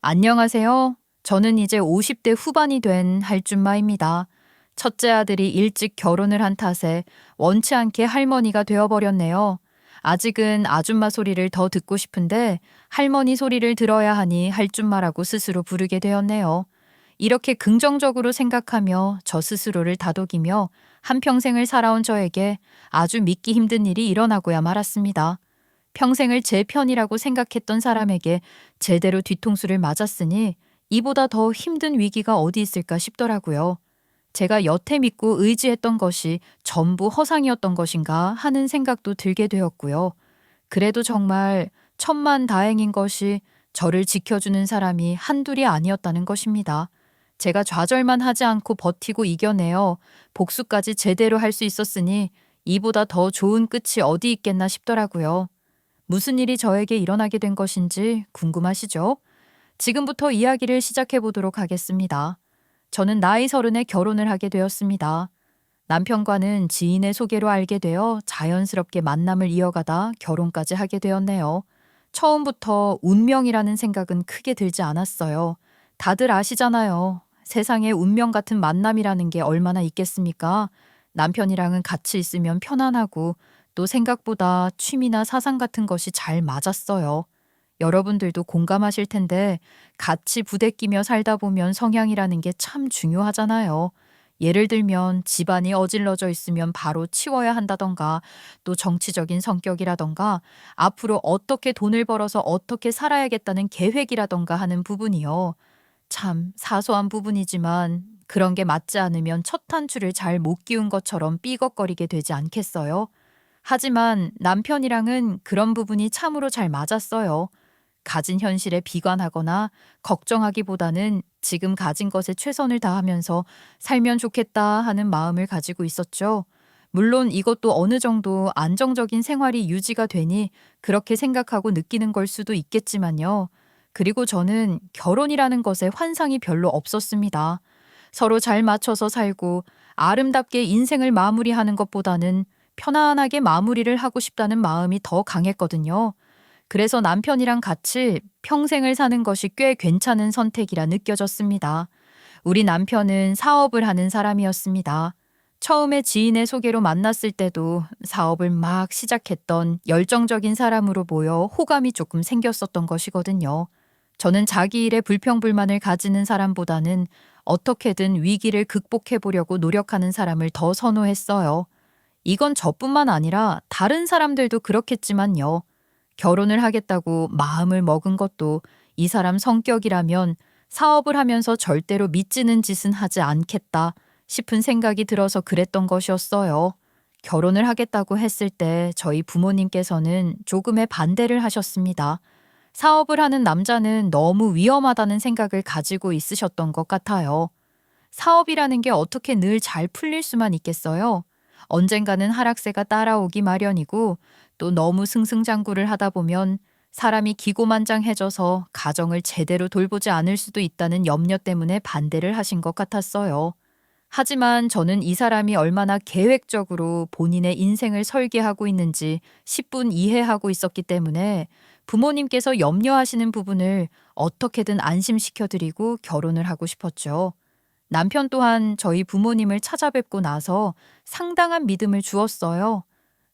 안녕하세요. 저는 이제 50대 후반이 된 할줌마입니다. 첫째 아들이 일찍 결혼을 한 탓에 원치 않게 할머니가 되어버렸네요. 아직은 아줌마 소리를 더 듣고 싶은데 할머니 소리를 들어야 하니 할줌마라고 스스로 부르게 되었네요. 이렇게 긍정적으로 생각하며 저 스스로를 다독이며 한평생을 살아온 저에게 아주 믿기 힘든 일이 일어나고야 말았습니다. 평생을 제 편이라고 생각했던 사람에게 제대로 뒤통수를 맞았으니 이보다 더 힘든 위기가 어디 있을까 싶더라고요. 제가 여태 믿고 의지했던 것이 전부 허상이었던 것인가 하는 생각도 들게 되었고요. 그래도 정말 천만다행인 것이 저를 지켜주는 사람이 한둘이 아니었다는 것입니다. 제가 좌절만 하지 않고 버티고 이겨내어 복수까지 제대로 할 수 있었으니 이보다 더 좋은 끝이 어디 있겠나 싶더라고요. 무슨 일이 저에게 일어나게 된 것인지 궁금하시죠? 지금부터 이야기를 시작해 보도록 하겠습니다. 저는 나이 30에 결혼을 하게 되었습니다. 남편과는 지인의 소개로 알게 되어 자연스럽게 만남을 이어가다 결혼까지 하게 되었네요. 처음부터 운명이라는 생각은 크게 들지 않았어요. 다들 아시잖아요. 세상에 운명 같은 만남이라는 게 얼마나 있겠습니까? 남편이랑은 같이 있으면 편안하고 또 생각보다 취미나 사상 같은 것이 잘 맞았어요. 여러분들도 공감하실 텐데 같이 부대끼며 살다 보면 성향이라는 게 참 중요하잖아요. 예를 들면 집안이 어질러져 있으면 바로 치워야 한다던가 또 정치적인 성격이라던가 앞으로 어떻게 돈을 벌어서 어떻게 살아야겠다는 계획이라던가 하는 부분이요. 참 사소한 부분이지만 그런 게 맞지 않으면 첫 단추를 잘 못 끼운 것처럼 삐걱거리게 되지 않겠어요? 하지만 남편이랑은 그런 부분이 참으로 잘 맞았어요. 가진 현실에 비관하거나 걱정하기보다는 지금 가진 것에 최선을 다하면서 살면 좋겠다 하는 마음을 가지고 있었죠. 물론 이것도 어느 정도 안정적인 생활이 유지가 되니 그렇게 생각하고 느끼는 걸 수도 있겠지만요. 그리고 저는 결혼이라는 것에 환상이 별로 없었습니다. 서로 잘 맞춰서 살고 아름답게 인생을 마무리하는 것보다는 편안하게 마무리를 하고 싶다는 마음이 더 강했거든요. 그래서 남편이랑 같이 평생을 사는 것이 꽤 괜찮은 선택이라 느껴졌습니다. 우리 남편은 사업을 하는 사람이었습니다. 처음에 지인의 소개로 만났을 때도 사업을 막 시작했던 열정적인 사람으로 보여 호감이 조금 생겼었던 것이거든요. 저는 자기 일에 불평불만을 가지는 사람보다는 어떻게든 위기를 극복해 보려고 노력하는 사람을 더 선호했어요. 이건 저뿐만 아니라 다른 사람들도 그렇겠지만요. 결혼을 하겠다고 마음을 먹은 것도 이 사람 성격이라면 사업을 하면서 절대로 믿지는 짓은 하지 않겠다 싶은 생각이 들어서 그랬던 것이었어요. 결혼을 하겠다고 했을 때 저희 부모님께서는 조금의 반대를 하셨습니다. 사업을 하는 남자는 너무 위험하다는 생각을 가지고 있으셨던 것 같아요. 사업이라는 게 어떻게 늘 잘 풀릴 수만 있겠어요? 언젠가는 하락세가 따라오기 마련이고 또 너무 승승장구를 하다 보면 사람이 기고만장해져서 가정을 제대로 돌보지 않을 수도 있다는 염려 때문에 반대를 하신 것 같았어요. 하지만 저는 이 사람이 얼마나 계획적으로 본인의 인생을 설계하고 있는지 10분 이해하고 있었기 때문에 부모님께서 염려하시는 부분을 어떻게든 안심시켜드리고 결혼을 하고 싶었죠. 남편 또한 저희 부모님을 찾아뵙고 나서 상당한 믿음을 주었어요.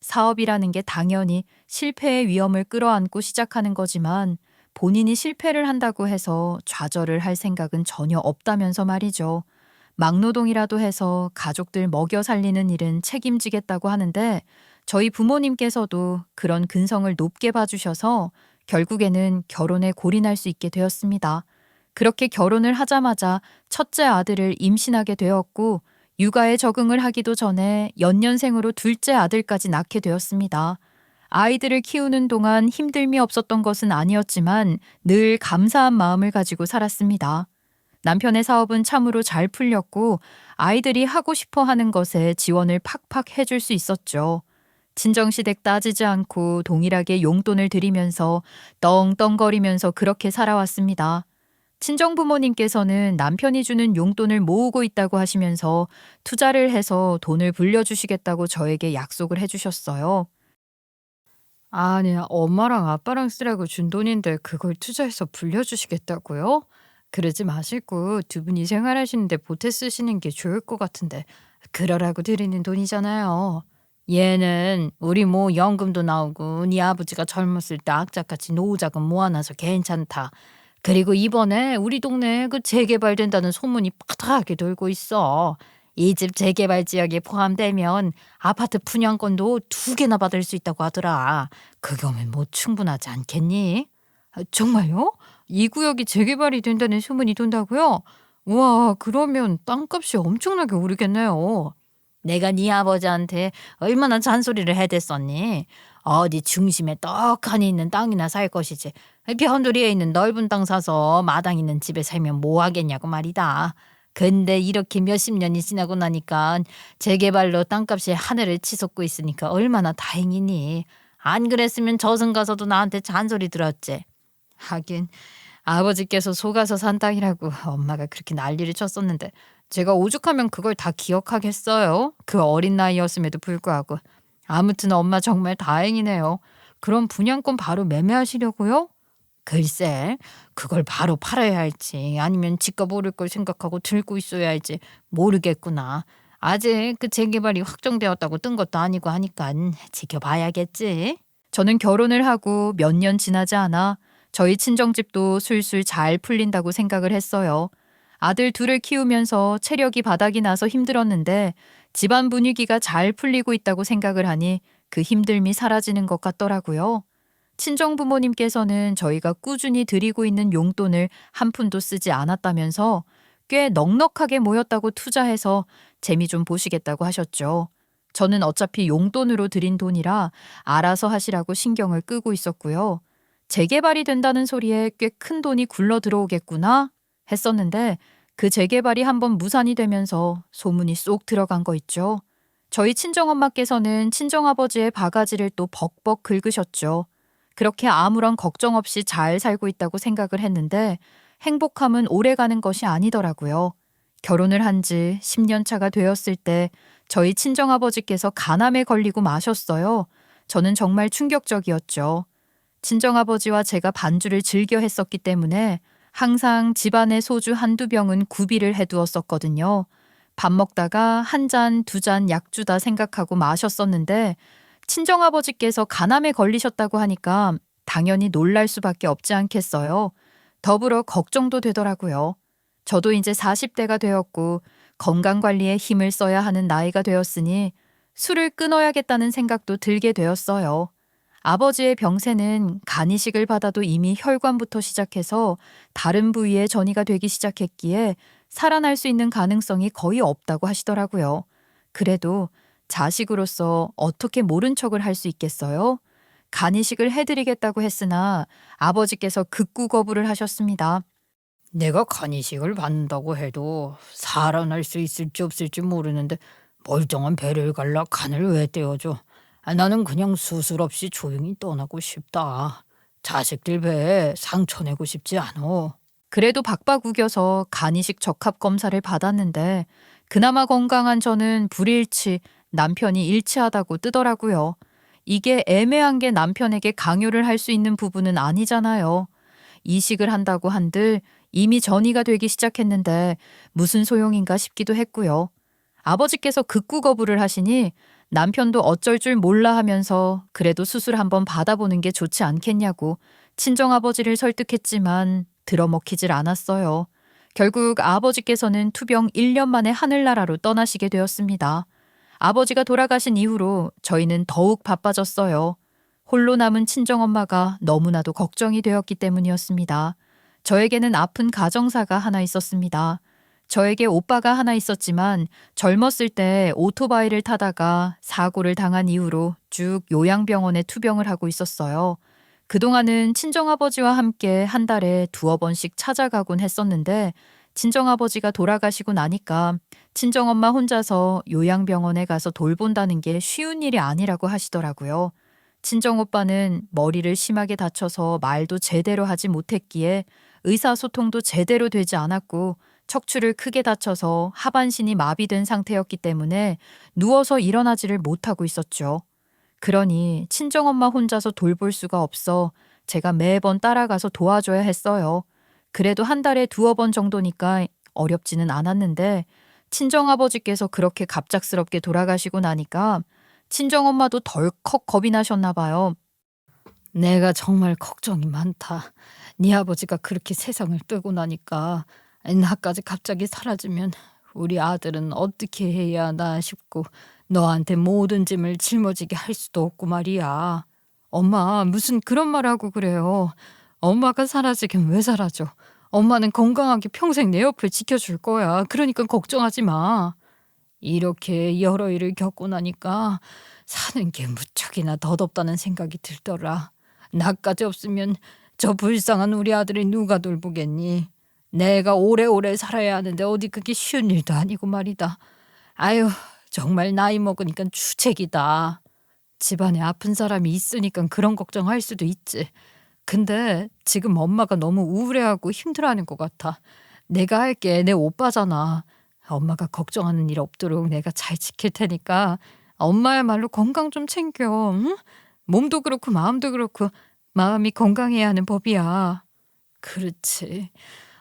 사업이라는 게 당연히 실패의 위험을 끌어안고 시작하는 거지만 본인이 실패를 한다고 해서 좌절을 할 생각은 전혀 없다면서 말이죠. 막노동이라도 해서 가족들 먹여 살리는 일은 책임지겠다고 하는데 저희 부모님께서도 그런 근성을 높게 봐주셔서 결국에는 결혼에 골인할 수 있게 되었습니다. 그렇게 결혼을 하자마자 첫째 아들을 임신하게 되었고 육아에 적응을 하기도 전에 연년생으로 둘째 아들까지 낳게 되었습니다. 아이들을 키우는 동안 힘듦이 없었던 것은 아니었지만 늘 감사한 마음을 가지고 살았습니다. 남편의 사업은 참으로 잘 풀렸고 아이들이 하고 싶어 하는 것에 지원을 팍팍 해줄 수 있었죠. 친정시댁 따지지 않고 동일하게 용돈을 드리면서 떵떵거리면서 그렇게 살아왔습니다. 친정부모님께서는 남편이 주는 용돈을 모으고 있다고 하시면서 투자를 해서 돈을 불려주시겠다고 저에게 약속을 해주셨어요. 아니, 엄마랑 아빠랑 쓰라고 준 돈인데 그걸 투자해서 불려주시겠다고요? 그러지 마시고 두 분이 생활하시는데 보태 쓰시는 게 좋을 것 같은데 그러라고 드리는 돈이잖아요. 얘는 우리 뭐 연금도 나오고 네 아버지가 젊었을 때 악착같이 노후자금 모아놔서 괜찮다. 그리고 이번에 우리 동네 그 재개발된다는 소문이 파다하게 돌고 있어. 이 집 재개발 지역에 포함되면 아파트 분양권도 2개나 받을 수 있다고 하더라. 그거면 뭐 충분하지 않겠니? 아, 정말요? 이 구역이 재개발이 된다는 소문이 돈다고요? 우와, 그러면 땅값이 엄청나게 오르겠네요. 내가 네 아버지한테 얼마나 잔소리를 해댔었니? 어디 중심에 떡하니 있는 땅이나 살 것이지. 변두리에 있는 넓은 땅 사서 마당 있는 집에 살면 뭐 하겠냐고 말이다. 근데 이렇게 몇십 년이 지나고 나니까 재개발로 땅값이 하늘을 치솟고 있으니까 얼마나 다행이니. 안 그랬으면 저승 가서도 나한테 잔소리 들었지. 하긴 아버지께서 속아서 산 땅이라고 엄마가 그렇게 난리를 쳤었는데 제가 오죽하면 그걸 다 기억하겠어요? 그 어린 나이였음에도 불구하고. 아무튼 엄마 정말 다행이네요. 그럼 분양권 바로 매매하시려고요? 글쎄, 그걸 바로 팔아야 할지 아니면 집값 오를 걸 생각하고 들고 있어야 할지 모르겠구나. 아직 그 재개발이 확정되었다고 뜬 것도 아니고 하니까 지켜봐야겠지. 저는 결혼을 하고 몇 년 지나지 않아 저희 친정집도 술술 잘 풀린다고 생각을 했어요. 아들 둘을 키우면서 체력이 바닥이 나서 힘들었는데 집안 분위기가 잘 풀리고 있다고 생각을 하니 그 힘듦이 사라지는 것 같더라고요. 친정 부모님께서는 저희가 꾸준히 드리고 있는 용돈을 한 푼도 쓰지 않았다면서 꽤 넉넉하게 모였다고 투자해서 재미 좀 보시겠다고 하셨죠. 저는 어차피 용돈으로 드린 돈이라 알아서 하시라고 신경을 끄고 있었고요. 재개발이 된다는 소리에 꽤 큰 돈이 굴러 들어오겠구나 했었는데 그 재개발이 한번 무산이 되면서 소문이 쏙 들어간 거 있죠. 저희 친정엄마께서는 친정아버지의 바가지를 또 벅벅 긁으셨죠. 그렇게 아무런 걱정 없이 잘 살고 있다고 생각을 했는데 행복함은 오래가는 것이 아니더라고요. 결혼을 한 지 10년 차가 되었을 때 저희 친정아버지께서 간암에 걸리고 마셨어요. 저는 정말 충격적이었죠. 친정아버지와 제가 반주를 즐겨 했었기 때문에 항상 집안에 소주 한두 병은 구비를 해두었었거든요. 밥 먹다가 한 잔, 두 잔 약주다 생각하고 마셨었는데 친정아버지께서 간암에 걸리셨다고 하니까 당연히 놀랄 수밖에 없지 않겠어요. 더불어 걱정도 되더라고요. 저도 이제 40대가 되었고 건강관리에 힘을 써야 하는 나이가 되었으니 술을 끊어야겠다는 생각도 들게 되었어요. 아버지의 병세는 간이식을 받아도 이미 혈관부터 시작해서 다른 부위에 전이가 되기 시작했기에 살아날 수 있는 가능성이 거의 없다고 하시더라고요. 그래도 자식으로서 어떻게 모른 척을 할 수 있겠어요? 간이식을 해드리겠다고 했으나 아버지께서 극구 거부를 하셨습니다. 내가 간이식을 받는다고 해도 살아날 수 있을지 없을지 모르는데 멀쩡한 배를 갈라 간을 왜 떼어줘? 나는 그냥 수술 없이 조용히 떠나고 싶다. 자식들 배에 상처 내고 싶지 않어. 그래도 박박 우겨서 간이식 적합 검사를 받았는데 그나마 건강한 저는 불일치, 남편이 일치하다고 뜨더라고요. 이게 애매한 게 남편에게 강요를 할 수 있는 부분은 아니잖아요. 이식을 한다고 한들 이미 전이가 되기 시작했는데 무슨 소용인가 싶기도 했고요. 아버지께서 극구 거부를 하시니 남편도 어쩔 줄 몰라 하면서 그래도 수술 한번 받아보는 게 좋지 않겠냐고 친정아버지를 설득했지만 들어먹히질 않았어요. 결국 아버지께서는 투병 1년 만에 하늘나라로 떠나시게 되었습니다. 아버지가 돌아가신 이후로 저희는 더욱 바빠졌어요. 홀로 남은 친정엄마가 너무나도 걱정이 되었기 때문이었습니다. 저에게는 아픈 가정사가 하나 있었습니다. 저에게 오빠가 하나 있었지만 젊었을 때 오토바이를 타다가 사고를 당한 이후로 쭉 요양병원에 투병을 하고 있었어요. 그동안은 친정아버지와 함께 한 달에 2-어 번씩 찾아가곤 했었는데 친정아버지가 돌아가시고 나니까 친정엄마 혼자서 요양병원에 가서 돌본다는 게 쉬운 일이 아니라고 하시더라고요. 친정오빠는 머리를 심하게 다쳐서 말도 제대로 하지 못했기에 의사소통도 제대로 되지 않았고 척추를 크게 다쳐서 하반신이 마비된 상태였기 때문에 누워서 일어나지를 못하고 있었죠. 그러니 친정엄마 혼자서 돌볼 수가 없어 제가 매번 따라가서 도와줘야 했어요. 그래도 한 달에 두어 번 정도니까 어렵지는 않았는데 친정아버지께서 그렇게 갑작스럽게 돌아가시고 나니까 친정엄마도 덜컥 겁이 나셨나 봐요. 내가 정말 걱정이 많다. 네 아버지가 그렇게 세상을 뜨고 나니까 나까지 갑자기 사라지면 우리 아들은 어떻게 해야 하나 싶고 너한테 모든 짐을 짊어지게 할 수도 없고 말이야. 엄마, 무슨 그런 말 하고 그래요. 엄마가 사라지긴 왜 사라져. 엄마는 건강하게 평생 내 옆을 지켜줄 거야. 그러니까 걱정하지 마. 이렇게 여러 일을 겪고 나니까 사는 게 무척이나 덧없다는 생각이 들더라. 나까지 없으면 저 불쌍한 우리 아들을 누가 돌보겠니? 내가 오래오래 살아야 하는데 어디 그게 쉬운 일도 아니고 말이다. 아유, 정말 나이 먹으니까 주책이다. 집안에 아픈 사람이 있으니까 그런 걱정할 수도 있지. 근데 지금 엄마가 너무 우울해하고 힘들어하는 것 같아. 내가 할게. 내 오빠잖아. 엄마가 걱정하는 일 없도록 내가 잘 지킬 테니까 엄마야말로 건강 좀 챙겨. 응? 몸도 그렇고 마음도 그렇고 마음이 건강해야 하는 법이야. 그렇지.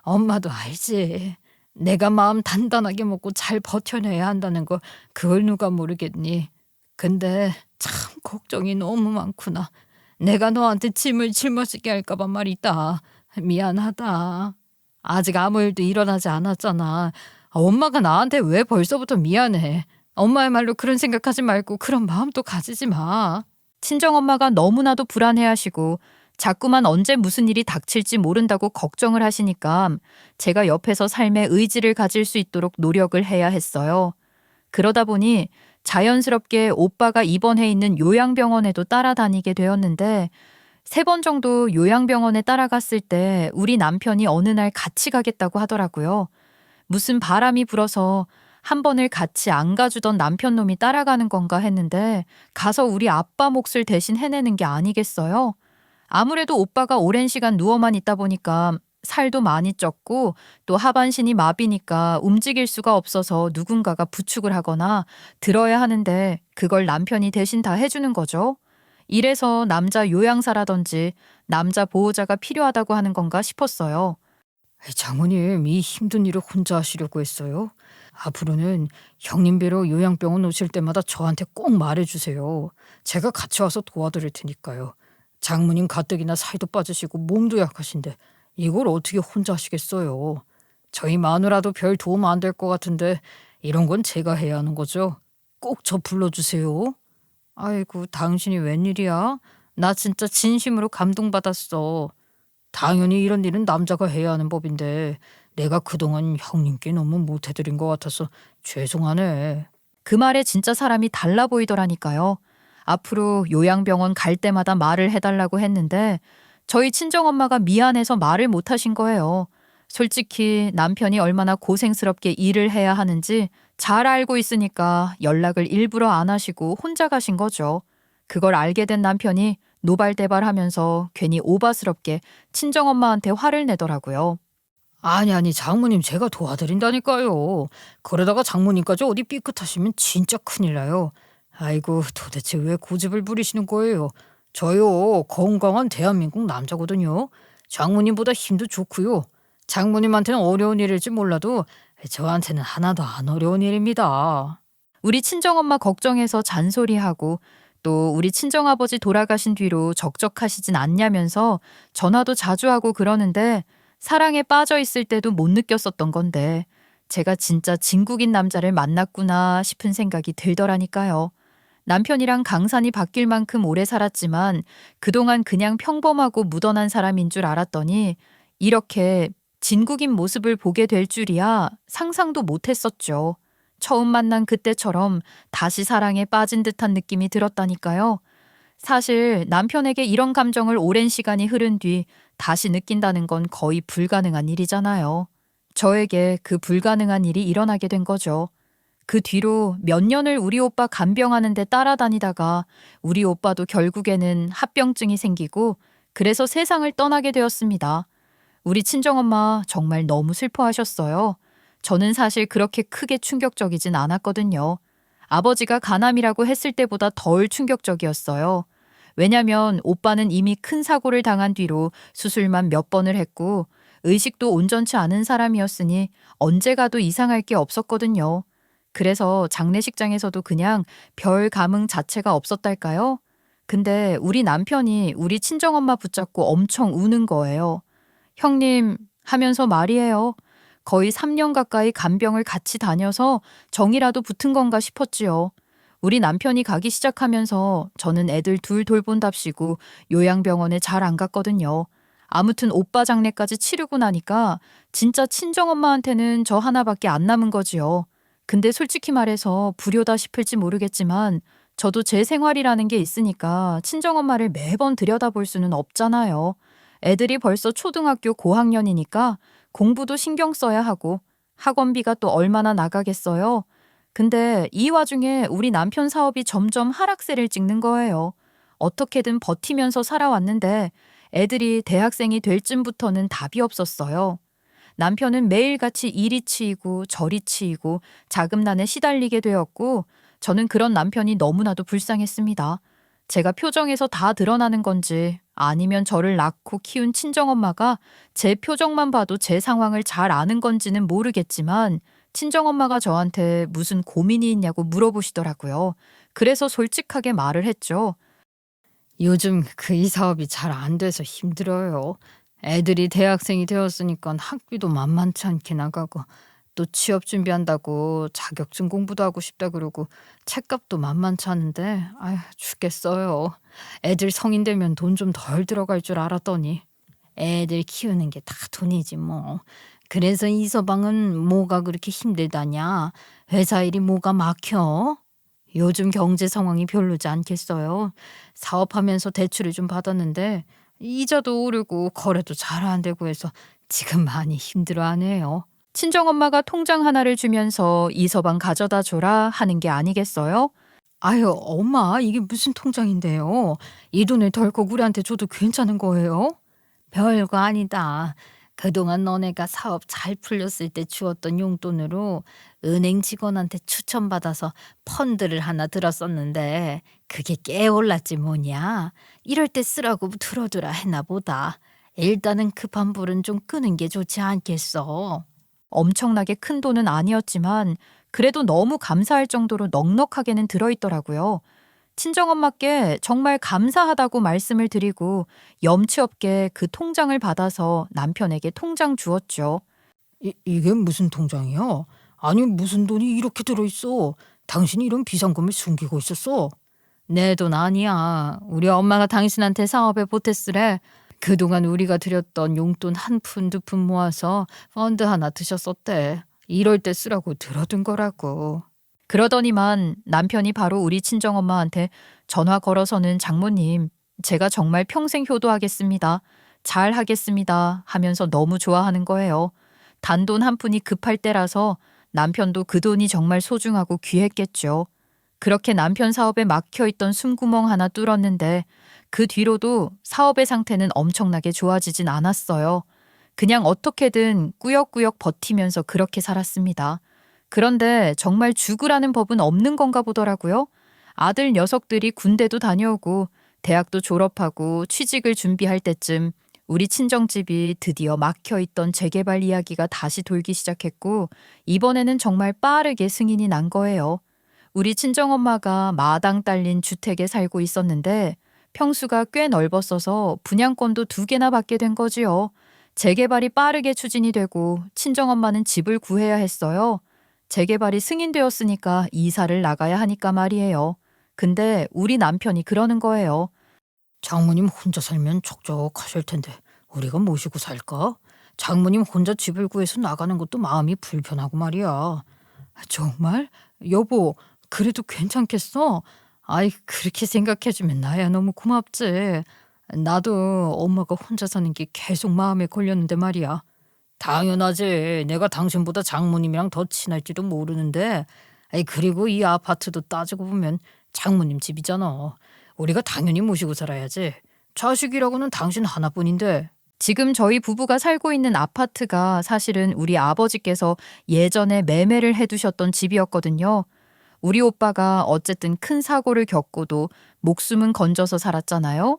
엄마도 알지. 내가 마음 단단하게 먹고 잘 버텨내야 한다는 거 그걸 누가 모르겠니. 근데 참 걱정이 너무 많구나. 내가 너한테 짐을 짊어지게 할까 봐 말이다. 미안하다. 아직 아무 일도 일어나지 않았잖아. 엄마가 나한테 왜 벌써부터 미안해. 엄마야말로 그런 생각하지 말고 그런 마음도 가지지 마. 친정엄마가 너무나도 불안해하시고 자꾸만 언제 무슨 일이 닥칠지 모른다고 걱정을 하시니까 제가 옆에서 삶의 의지를 가질 수 있도록 노력을 해야 했어요. 그러다 보니 자연스럽게 오빠가 입원해 있는 요양병원에도 따라다니게 되었는데 3번 정도 요양병원에 따라갔을 때 우리 남편이 어느 날 같이 가겠다고 하더라고요. 무슨 바람이 불어서 한 번을 같이 안 가주던 남편 놈이 따라가는 건가 했는데 가서 우리 아빠 몫을 대신 해내는 게 아니겠어요? 아무래도 오빠가 오랜 시간 누워만 있다 보니까 살도 많이 쪘고 또 하반신이 마비니까 움직일 수가 없어서 누군가가 부축을 하거나 들어야 하는데 그걸 남편이 대신 다 해주는 거죠. 이래서 남자 요양사라든지 남자 보호자가 필요하다고 하는 건가 싶었어요. 장모님, 이 힘든 일을 혼자 하시려고 했어요? 앞으로는 형님 뵈러 요양병원 오실 때마다 저한테 꼭 말해주세요. 제가 같이 와서 도와드릴 테니까요. 장모님 가뜩이나 살도 빠지시고 몸도 약하신데 이걸 어떻게 혼자 하시겠어요. 저희 마누라도 별 도움 안 될 것 같은데 이런 건 제가 해야 하는 거죠. 꼭 저 불러주세요. 아이고, 당신이 웬일이야? 나 진짜 진심으로 감동받았어. 당연히 이런 일은 남자가 해야 하는 법인데 내가 그동안 형님께 너무 못해드린 것 같아서 죄송하네. 그 말에 진짜 사람이 달라 보이더라니까요. 앞으로 요양병원 갈 때마다 말을 해달라고 했는데 저희 친정엄마가 미안해서 말을 못하신 거예요. 솔직히 남편이 얼마나 고생스럽게 일을 해야 하는지 잘 알고 있으니까 연락을 일부러 안 하시고 혼자 가신 거죠. 그걸 알게 된 남편이 노발대발하면서 괜히 오바스럽게 친정엄마한테 화를 내더라고요. 아니, 장모님, 제가 도와드린다니까요. 그러다가 장모님까지 어디 삐끗하시면 진짜 큰일 나요. 아이고, 도대체 왜 고집을 부리시는 거예요? 저요, 건강한 대한민국 남자거든요. 장모님보다 힘도 좋고요. 장모님한테는 어려운 일일지 몰라도 저한테는 하나도 안 어려운 일입니다. 우리 친정엄마 걱정해서 잔소리하고 또 우리 친정아버지 돌아가신 뒤로 적적하시진 않냐면서 전화도 자주 하고 그러는데 사랑에 빠져 있을 때도 못 느꼈었던 건데 제가 진짜 진국인 남자를 만났구나 싶은 생각이 들더라니까요. 남편이랑 강산이 바뀔 만큼 오래 살았지만 그동안 그냥 평범하고 무던한 사람인 줄 알았더니 이렇게 진국인 모습을 보게 될 줄이야 상상도 못했었죠. 처음 만난 그때처럼 다시 사랑에 빠진 듯한 느낌이 들었다니까요. 사실 남편에게 이런 감정을 오랜 시간이 흐른 뒤 다시 느낀다는 건 거의 불가능한 일이잖아요. 저에게 그 불가능한 일이 일어나게 된 거죠. 그 뒤로 몇 년을 우리 오빠 간병하는 데 따라다니다가 우리 오빠도 결국에는 합병증이 생기고 그래서 세상을 떠나게 되었습니다. 우리 친정엄마 정말 너무 슬퍼하셨어요. 저는 사실 그렇게 크게 충격적이진 않았거든요. 아버지가 간암이라고 했을 때보다 덜 충격적이었어요. 왜냐면 오빠는 이미 큰 사고를 당한 뒤로 수술만 몇 번을 했고 의식도 온전치 않은 사람이었으니 언제 가도 이상할 게 없었거든요. 그래서 장례식장에서도 그냥 별 감흥 자체가 없었달까요? 근데 우리 남편이 우리 친정엄마 붙잡고 엄청 우는 거예요. 형님 하면서 말이에요. 거의 3년 가까이 간병을 같이 다녀서 정이라도 붙은 건가 싶었지요. 우리 남편이 가기 시작하면서 저는 애들 둘 돌본답시고 요양병원에 잘 안 갔거든요. 아무튼 오빠 장례까지 치르고 나니까 진짜 친정엄마한테는 저 하나밖에 안 남은 거지요. 근데 솔직히 말해서 불효다 싶을지 모르겠지만 저도 제 생활이라는 게 있으니까 친정엄마를 매번 들여다볼 수는 없잖아요. 애들이 벌써 초등학교 고학년이니까 공부도 신경 써야 하고 학원비가 또 얼마나 나가겠어요. 근데 이 와중에 우리 남편 사업이 점점 하락세를 찍는 거예요. 어떻게든 버티면서 살아왔는데 애들이 대학생이 될 쯤부터는 답이 없었어요. 남편은 매일같이 이리 치이고 저리 치이고 자금난에 시달리게 되었고 저는 그런 남편이 너무나도 불쌍했습니다. 제가 표정에서 다 드러나는 건지 아니면 저를 낳고 키운 친정엄마가 제 표정만 봐도 제 상황을 잘 아는 건지는 모르겠지만 친정엄마가 저한테 무슨 고민이 있냐고 물어보시더라고요. 그래서 솔직하게 말을 했죠. 요즘 그 이 사업이 잘 안 돼서 힘들어요. 애들이 대학생이 되었으니까 학비도 만만치 않게 나가고 또 취업 준비한다고 자격증 공부도 하고 싶다 그러고 책값도 만만치 않은데 아휴 죽겠어요. 애들 성인 되면 돈 좀 덜 들어갈 줄 알았더니 애들 키우는 게 다 돈이지 뭐. 그래서 이 서방은 뭐가 그렇게 힘들다냐? 회사 일이 뭐가 막혀? 요즘 경제 상황이 별로지 않겠어요? 사업하면서 대출을 좀 받았는데 이자도 오르고 거래도 잘 안 되고 해서 지금 많이 힘들어하네요. 친정엄마가 통장 하나를 주면서 이 서방 가져다 줘라 하는 게 아니겠어요? 아유, 엄마, 이게 무슨 통장인데요? 이 돈을 덜컥 우리한테 줘도 괜찮은 거예요? 별거 아니다. 그동안 너네가 사업 잘 풀렸을 때 주었던 용돈으로 은행 직원한테 추천받아서 펀드를 하나 들었었는데 그게 꽤 올랐지 뭐냐. 이럴 때 쓰라고 들어두라 했나 보다. 일단은 급한 불은 좀 끄는 게 좋지 않겠어. 엄청나게 큰 돈은 아니었지만 그래도 너무 감사할 정도로 넉넉하게는 들어있더라고요. 친정엄마께 정말 감사하다고 말씀을 드리고 염치 없게 그 통장을 받아서 남편에게 통장 주었죠. 이게 무슨 통장이야? 아니 무슨 돈이 이렇게 들어있어? 당신이 이런 비상금을 숨기고 있었어? 내 돈 아니야. 우리 엄마가 당신한테 사업에 보탰으래. 그동안 우리가 드렸던 용돈 한 푼 두 푼 모아서 펀드 하나 드셨었대. 이럴 때 쓰라고 들어둔 거라고. 그러더니만 남편이 바로 우리 친정엄마한테 전화 걸어서는 장모님, 제가 정말 평생 효도하겠습니다. 잘 하겠습니다. 하면서 너무 좋아하는 거예요. 단돈 한 푼이 급할 때라서 남편도 그 돈이 정말 소중하고 귀했겠죠. 그렇게 남편 사업에 막혀있던 숨구멍 하나 뚫었는데 그 뒤로도 사업의 상태는 엄청나게 좋아지진 않았어요. 그냥 어떻게든 꾸역꾸역 버티면서 그렇게 살았습니다. 그런데 정말 죽으라는 법은 없는 건가 보더라고요. 아들 녀석들이 군대도 다녀오고 대학도 졸업하고 취직을 준비할 때쯤 우리 친정집이 드디어 막혀있던 재개발 이야기가 다시 돌기 시작했고 이번에는 정말 빠르게 승인이 난 거예요. 우리 친정엄마가 마당 딸린 주택에 살고 있었는데 평수가 꽤 넓었어서 분양권도 2개나 받게 된 거지요. 재개발이 빠르게 추진이 되고 친정엄마는 집을 구해야 했어요. 재개발이 승인되었으니까 이사를 나가야 하니까 말이에요. 근데 우리 남편이 그러는 거예요. 장모님 혼자 살면 촉촉하실 텐데 우리가 모시고 살까? 장모님 혼자 집을 구해서 나가는 것도 마음이 불편하고 말이야. 정말? 여보, 그래도 괜찮겠어? 아이, 그렇게 생각해주면 나야 너무 고맙지. 나도 엄마가 혼자 사는 게 계속 마음에 걸렸는데 말이야. 당연하지. 내가 당신보다 장모님이랑 더 친할지도 모르는데. 아이, 그리고 이 아파트도 따지고 보면 장모님 집이잖아. 우리가 당연히 모시고 살아야지. 자식이라고는 당신 하나뿐인데. 지금 저희 부부가 살고 있는 아파트가 사실은 우리 아버지께서 예전에 매매를 해두셨던 집이었거든요. 우리 오빠가 어쨌든 큰 사고를 겪고도 목숨은 건져서 살았잖아요.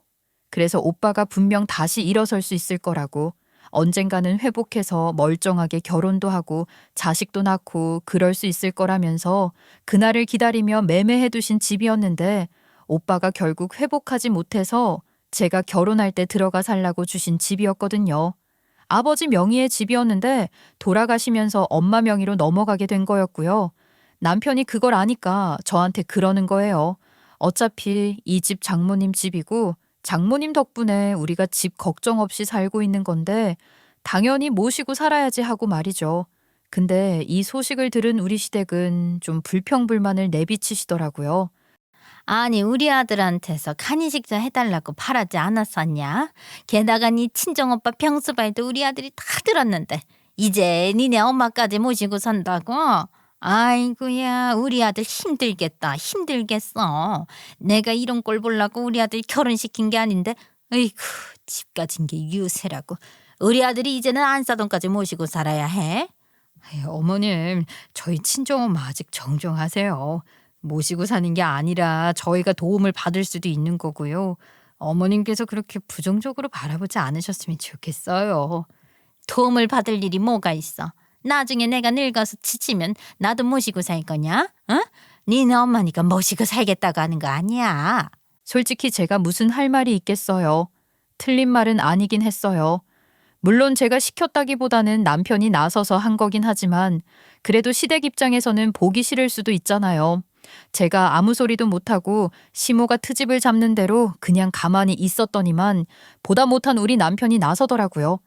그래서 오빠가 분명 다시 일어설 수 있을 거라고, 언젠가는 회복해서 멀쩡하게 결혼도 하고 자식도 낳고 그럴 수 있을 거라면서 그날을 기다리며 매매해 두신 집이었는데, 오빠가 결국 회복하지 못해서 제가 결혼할 때 들어가 살라고 주신 집이었거든요. 아버지 명의의 집이었는데 돌아가시면서 엄마 명의로 넘어가게 된 거였고요. 남편이 그걸 아니까 저한테 그러는 거예요. 어차피 이 집 장모님 집이고 장모님 덕분에 우리가 집 걱정 없이 살고 있는 건데 당연히 모시고 살아야지 하고 말이죠. 근데 이 소식을 들은 우리 시댁은 좀 불평불만을 내비치시더라고요. 아니 우리 아들한테서 간이식자 해달라고 바라지 않았었냐? 게다가 네 친정오빠 병수발도 우리 아들이 다 들었는데 이제 니네 엄마까지 모시고 산다고? 아이고야 우리 아들 힘들겠어. 내가 이런 꼴 보려고 우리 아들 결혼시킨 게 아닌데 어이구 집 가진 게 유세라고. 우리 아들이 이제는 안사돈까지 모시고 살아야 해? 어머님, 저희 친정엄마 아직 정정하세요. 모시고 사는 게 아니라 저희가 도움을 받을 수도 있는 거고요. 어머님께서 그렇게 부정적으로 바라보지 않으셨으면 좋겠어요. 도움을 받을 일이 뭐가 있어? 나중에 내가 늙어서 지치면 나도 모시고 살 거냐? 어? 니네 엄마니까 모시고 살겠다고 하는 거 아니야. 솔직히 제가 무슨 할 말이 있겠어요. 틀린 말은 아니긴 했어요. 물론 제가 시켰다기보다는 남편이 나서서 한 거긴 하지만 그래도 시댁 입장에서는 보기 싫을 수도 있잖아요. 제가 아무 소리도 못하고 시모가 트집을 잡는 대로 그냥 가만히 있었더니만 보다 못한 우리 남편이 나서더라고요.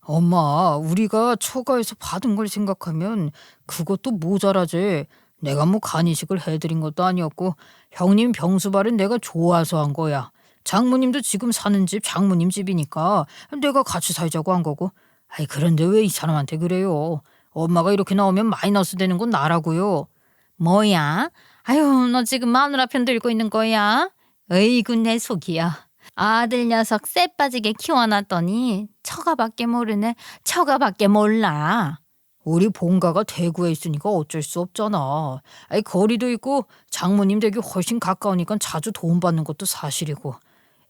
엄마, 우리가 처가에서 받은 걸 생각하면 그것도 모자라지. 내가 뭐 간이식을 해드린 것도 아니었고 형님 병수발은 내가 좋아서 한 거야. 장모님도 지금 사는 집 장모님 집이니까 내가 같이 살자고 한 거고. 아이 그런데 왜 이 사람한테 그래요? 엄마가 이렇게 나오면 마이너스 되는 건 나라고요. 뭐야? 아유 너 지금 마누라 편 들고 있는 거야? 어이구 내 속이야. 아들 녀석 쎄 빠지게 키워놨더니 처가밖에 모르네. 처가밖에 몰라. 우리 본가가 대구에 있으니까 어쩔 수 없잖아. 아이 거리도 있고 장모님 댁이 훨씬 가까우니까 자주 도움받는 것도 사실이고.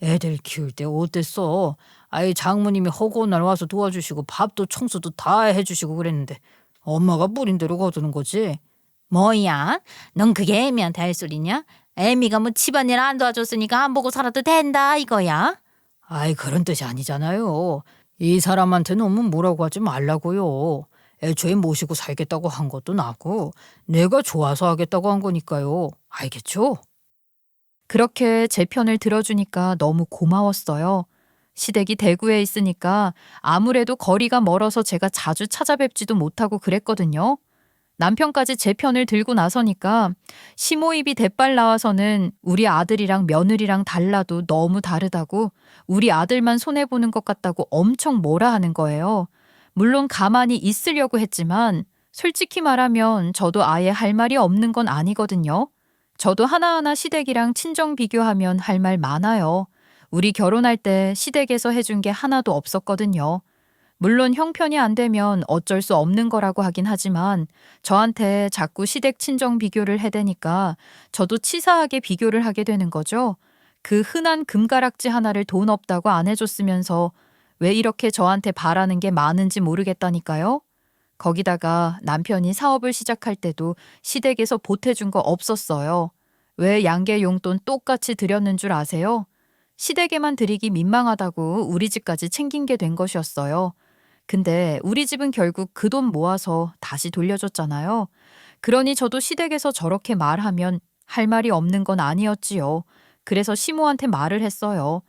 애들 키울 때 어땠어? 아이 장모님이 허구한 날 와서 도와주시고 밥도 청소도 다 해주시고 그랬는데 엄마가 뿌린 대로 거두는 거지. 뭐야? 넌 그게 애미한테 할 소리냐? 애미가 뭐 집안일 안 도와줬으니까 안 보고 살아도 된다 이거야? 아이 그런 뜻이 아니잖아요. 이 사람한테 너무 뭐라고 하지 말라고요. 애초에 모시고 살겠다고 한 것도 나고 내가 좋아서 하겠다고 한 거니까요. 알겠죠? 그렇게 제 편을 들어주니까 너무 고마웠어요. 시댁이 대구에 있으니까 아무래도 거리가 멀어서 제가 자주 찾아뵙지도 못하고 그랬거든요. 남편까지 제 편을 들고 나서니까 시모입이 대빨 나와서는 우리 아들이랑 며느리랑 달라도 너무 다르다고, 우리 아들만 손해보는 것 같다고 엄청 뭐라 하는 거예요. 물론 가만히 있으려고 했지만 솔직히 말하면 저도 아예 할 말이 없는 건 아니거든요. 저도 하나하나 시댁이랑 친정 비교하면 할 말 많아요. 우리 결혼할 때 시댁에서 해준 게 하나도 없었거든요. 물론 형편이 안 되면 어쩔 수 없는 거라고 하긴 하지만 저한테 자꾸 시댁 친정 비교를 해대니까 저도 치사하게 비교를 하게 되는 거죠. 그 흔한 금가락지 하나를 돈 없다고 안 해줬으면서 왜 이렇게 저한테 바라는 게 많은지 모르겠다니까요. 거기다가 남편이 사업을 시작할 때도 시댁에서 보태준 거 없었어요. 왜 양계 용돈 똑같이 드렸는 줄 아세요? 시댁에만 드리기 민망하다고 우리 집까지 챙긴 게 된 것이었어요. 근데 우리 집은 결국 그 돈 모아서 다시 돌려줬잖아요. 그러니 저도 시댁에서 저렇게 말하면 할 말이 없는 건 아니었지요. 그래서 시모한테 말을 했어요.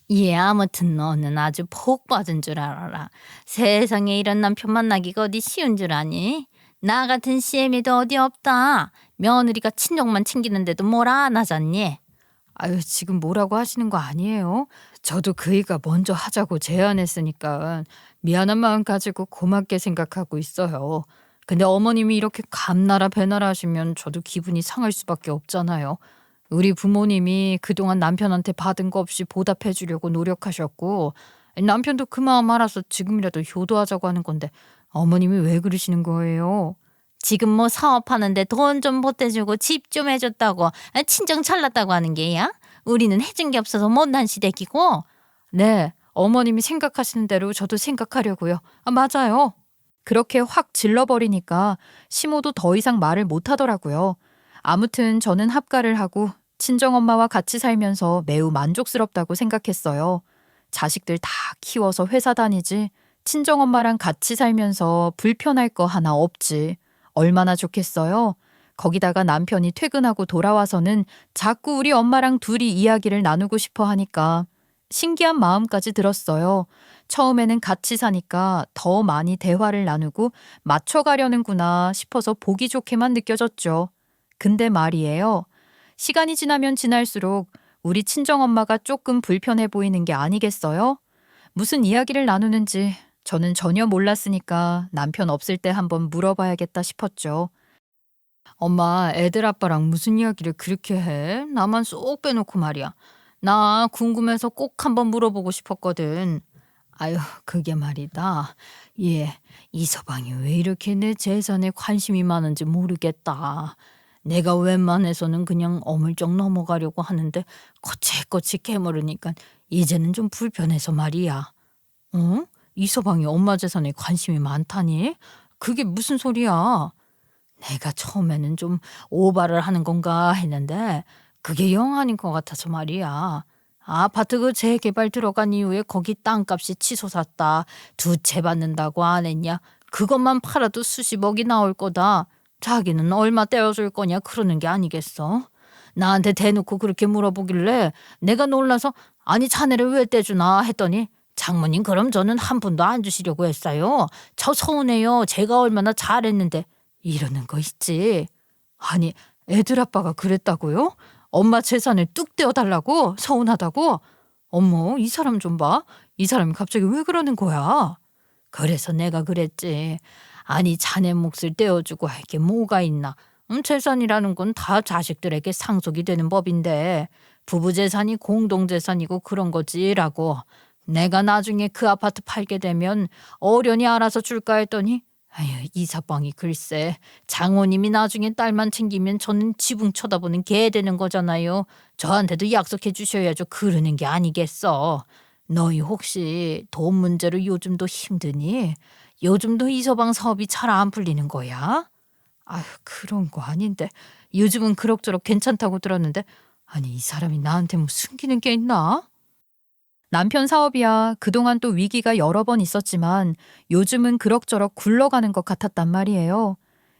예, 아무튼 너는 아주 복 받은 줄 알아라. 세상에 이런 남편 만나기가 어디 쉬운 줄 아니? 나 같은 시애미도 어디 없다. 며느리가 친정만 챙기는데도 뭐라 안 하잖니? 아유, 지금 뭐라고 하시는 거 아니에요? 저도 그이가 먼저 하자고 제안했으니까 미안한 마음 가지고 고맙게 생각하고 있어요. 근데 어머님이 이렇게 감나라 배나라 하시면 저도 기분이 상할 수밖에 없잖아요. 우리 부모님이 그동안 남편한테 받은 거 없이 보답해 주려고 노력하셨고 남편도 그 마음 알아서 지금이라도 효도하자고 하는 건데 어머님이 왜 그러시는 거예요? 지금 뭐 사업하는데 돈 좀 보태주고 집 좀 해줬다고 친정 잘났다고 하는 게야? 우리는 해준 게 없어서 못난 시댁이고. 네, 어머님이 생각하시는 대로 저도 생각하려고요. 맞아요. 그렇게 확 질러버리니까 시모도 더 이상 말을 못 하더라고요. 아무튼 저는 합가를 하고 친정엄마와 같이 살면서 매우 만족스럽다고 생각했어요. 자식들 다 키워서 회사 다니지 친정엄마랑 같이 살면서 불편할 거 하나 없지. 얼마나 좋겠어요. 거기다가 남편이 퇴근하고 돌아와서는 자꾸 우리 엄마랑 둘이 이야기를 나누고 싶어 하니까 신기한 마음까지 들었어요. 처음에는 같이 사니까 더 많이 대화를 나누고 맞춰가려는구나 싶어서 보기 좋게만 느껴졌죠. 근데 말이에요. 시간이 지나면 지날수록 우리 친정엄마가 조금 불편해 보이는 게 아니겠어요? 무슨 이야기를 나누는지 저는 전혀 몰랐으니까 남편 없을 때 한번 물어봐야겠다 싶었죠. 엄마, 애들 아빠랑 무슨 이야기를 그렇게 해? 나만 쏙 빼놓고 말이야. 나 궁금해서 꼭 한번 물어보고 싶었거든. 아유, 그게 말이다. 예, 이서방이 왜 이렇게 내 재산에 관심이 많은지 모르겠다. 내가 웬만해서는 그냥 어물쩍 넘어가려고 하는데 거칠거칠 캐물으니까 이제는 좀 불편해서 말이야. 어? 이서방이 엄마 재산에 관심이 많다니? 그게 무슨 소리야? 내가 처음에는 좀 오바를 하는 건가 했는데 그게 영 아닌 것 같아서 말이야. 아파트 그 재개발 들어간 이후에 거기 땅값이 치솟았다. 두 채 받는다고 안 했냐? 그것만 팔아도 수십억이 나올 거다. 자기는 얼마 떼어줄 거냐 그러는 게 아니겠어? 나한테 대놓고 그렇게 물어보길래 내가 놀라서 아니 자네를 왜 떼주나 했더니 장모님 그럼 저는 한 푼도 안 주시려고 했어요. 저 서운해요. 제가 얼마나 잘했는데. 이러는 거 있지. 아니, 애들 아빠가 그랬다고요? 엄마 재산을 뚝 떼어달라고? 서운하다고? 어머, 이 사람 좀 봐. 이 사람이 갑자기 왜 그러는 거야? 그래서 내가 그랬지. 아니, 자네 몫을 떼어주고 할 게 뭐가 있나? 재산이라는 건 다 자식들에게 상속이 되는 법인데 부부 재산이 공동 재산이고 그런 거지라고. 내가 나중에 그 아파트 팔게 되면 어련히 알아서 줄까 했더니 아유, 이사방이 글쎄 장모님이 나중에 딸만 챙기면 저는 지붕 쳐다보는 개 되는 거잖아요. 저한테도 약속해 주셔야죠. 그러는 게 아니겠어. 너희 혹시 돈 문제로 요즘도 힘드니? 요즘도 이서방 사업이 잘 안 풀리는 거야? 아유, 그런 거 아닌데. 요즘은 그럭저럭 괜찮다고 들었는데 아니, 이 사람이 나한테 뭐 숨기는 게 있나? 남편 사업이야 그동안 또 위기가 여러 번 있었지만 요즘은 그럭저럭 굴러가는 것 같았단 말이에요.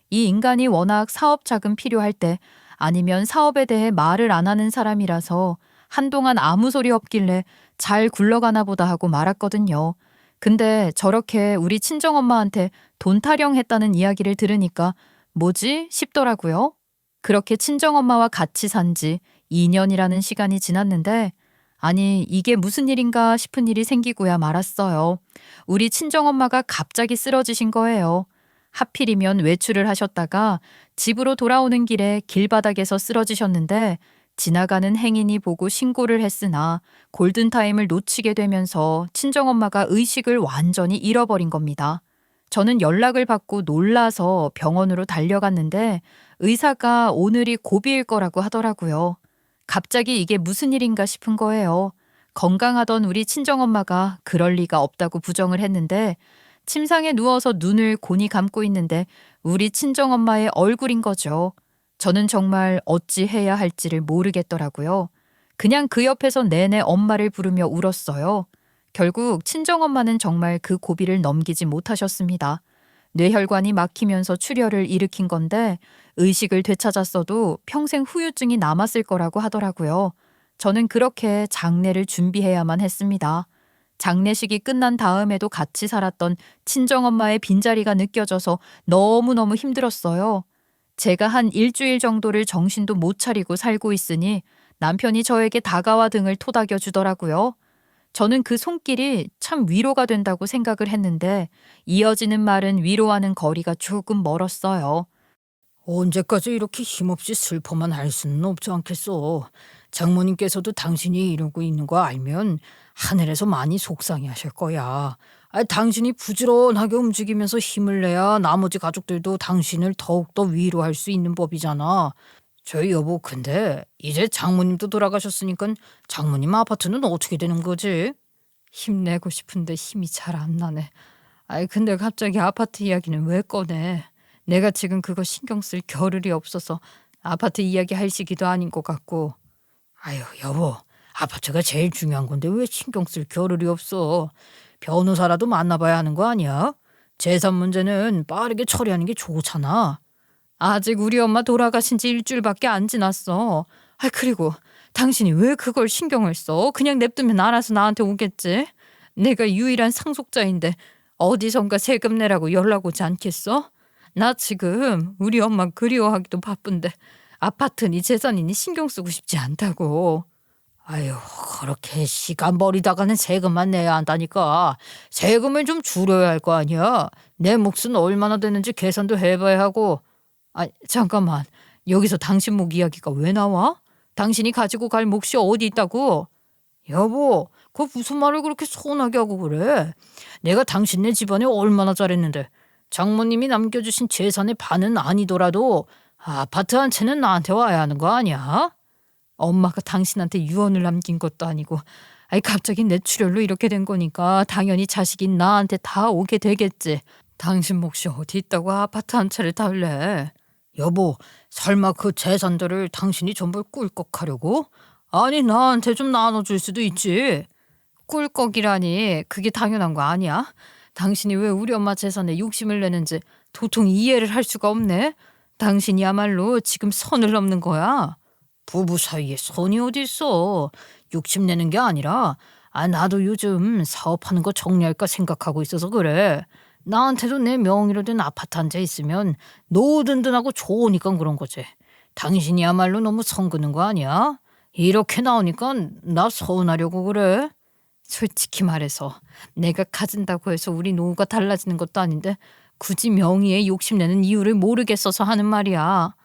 이 인간이 워낙 사업 자금 필요할 때 아니면 사업에 대해 말을 안 하는 사람이라서 한동안 아무 소리 없길래 잘 굴러가나 보다 하고 말았거든요. 근데 저렇게 우리 친정엄마한테 돈 타령했다는 이야기를 들으니까 뭐지 싶더라고요. 그렇게 친정엄마와 같이 산 지 2년이라는 시간이 지났는데 아니, 이게 무슨 일인가 싶은 일이 생기고야 말았어요. 우리 친정엄마가 갑자기 쓰러지신 거예요. 하필이면 외출을 하셨다가 집으로 돌아오는 길에 길바닥에서 쓰러지셨는데 지나가는 행인이 보고 신고를 했으나 골든타임을 놓치게 되면서 친정엄마가 의식을 완전히 잃어버린 겁니다. 저는 연락을 받고 놀라서 병원으로 달려갔는데 의사가 오늘이 고비일 거라고 하더라고요. 갑자기 이게 무슨 일인가 싶은 거예요. 건강하던 우리 친정엄마가 그럴 리가 없다고 부정을 했는데 침상에 누워서 눈을 곤히 감고 있는데 우리 친정엄마의 얼굴인 거죠. 저는 정말 어찌 해야 할지를 모르겠더라고요. 그냥 그 옆에서 내내 엄마를 부르며 울었어요. 결국 친정엄마는 정말 그 고비를 넘기지 못하셨습니다. 뇌혈관이 막히면서 출혈을 일으킨 건데 의식을 되찾았어도 평생 후유증이 남았을 거라고 하더라고요. 저는 그렇게 장례를 준비해야만 했습니다. 장례식이 끝난 다음에도 같이 살았던 친정엄마의 빈자리가 느껴져서 너무너무 힘들었어요. 제가 한 일주일 정도를 정신도 못 차리고 살고 있으니 남편이 저에게 다가와 등을 토닥여 주더라고요. 저는 그 손길이 참 위로가 된다고 생각을 했는데 이어지는 말은 위로하는 거리가 조금 멀었어요. 언제까지 이렇게 힘없이 슬퍼만 할 수는 없지 않겠소. 장모님께서도 당신이 이러고 있는 거 알면 하늘에서 많이 속상해 하실 거야. 당신이 부지런하게 움직이면서 힘을 내야 나머지 가족들도 당신을 더욱더 위로할 수 있는 법이잖아. 저 여보, 근데 이제 장모님도 돌아가셨으니까 장모님 아파트는 어떻게 되는 거지? 힘내고 싶은데 힘이 잘 안 나네. 근데 갑자기 아파트 이야기는 왜 꺼내? 내가 지금 그거 신경 쓸 겨를이 없어서 아파트 이야기 할 시기도 아닌 것 같고. 여보, 아파트가 제일 중요한 건데 왜 신경 쓸 겨를이 없어? 변호사라도 만나봐야 하는 거 아니야? 재산 문제는 빠르게 처리하는 게 좋잖아. 아직 우리 엄마 돌아가신 지 일주일밖에 안 지났어. 그리고 당신이 왜 그걸 신경을 써? 그냥 냅두면 알아서 나한테 오겠지. 내가 유일한 상속자인데 어디선가 세금 내라고 연락 오지 않겠어? 나 지금 우리 엄마 그리워하기도 바쁜데 아파트니 재산이니 신경 쓰고 싶지 않다고. 그렇게 시간 버리다가는 세금만 내야 한다니까. 세금을 좀 줄여야 할 거 아니야. 내 몫은 얼마나 되는지 계산도 해봐야 하고. 잠깐만. 여기서 당신 몫 이야기가 왜 나와? 당신이 가지고 갈 몫이 어디 있다고? 여보, 그거 무슨 말을 그렇게 서운하게 하고 그래? 내가 당신네 집안에 얼마나 잘했는데. 장모님이 남겨주신 재산의 반은 아니더라도 아파트 한 채는 나한테 와야 하는 거 아니야? 엄마가 당신한테 유언을 남긴 것도 아니고 갑자기 내 출혈로 이렇게 된 거니까 당연히 자식인 나한테 다 오게 되겠지. 당신 몫이 어디 있다고 아파트 한 채를 달래? 여보, 설마 그 재산들을 당신이 전부 꿀꺽하려고? 아니, 나한테 좀 나눠줄 수도 있지. 꿀꺽이라니, 그게 당연한 거 아니야? 당신이 왜 우리 엄마 재산에 욕심을 내는지 도통 이해를 할 수가 없네. 당신이야말로 지금 선을 넘는 거야. 부부 사이에 선이 어디 있어. 욕심내는 게 아니라 나도 요즘 사업하는 거 정리할까 생각하고 있어서 그래. 나한테도 내 명의로 된 아파트 한 채 있으면 노후 든든하고 좋으니까 그런 거지. 당신이야말로 너무 선 그는 거 아니야? 이렇게 나오니까 나 서운하려고 그래. 솔직히 말해서 내가 가진다고 해서 우리 노후가 달라지는 것도 아닌데 굳이 명의에 욕심내는 이유를 모르겠어서 하는 말이야.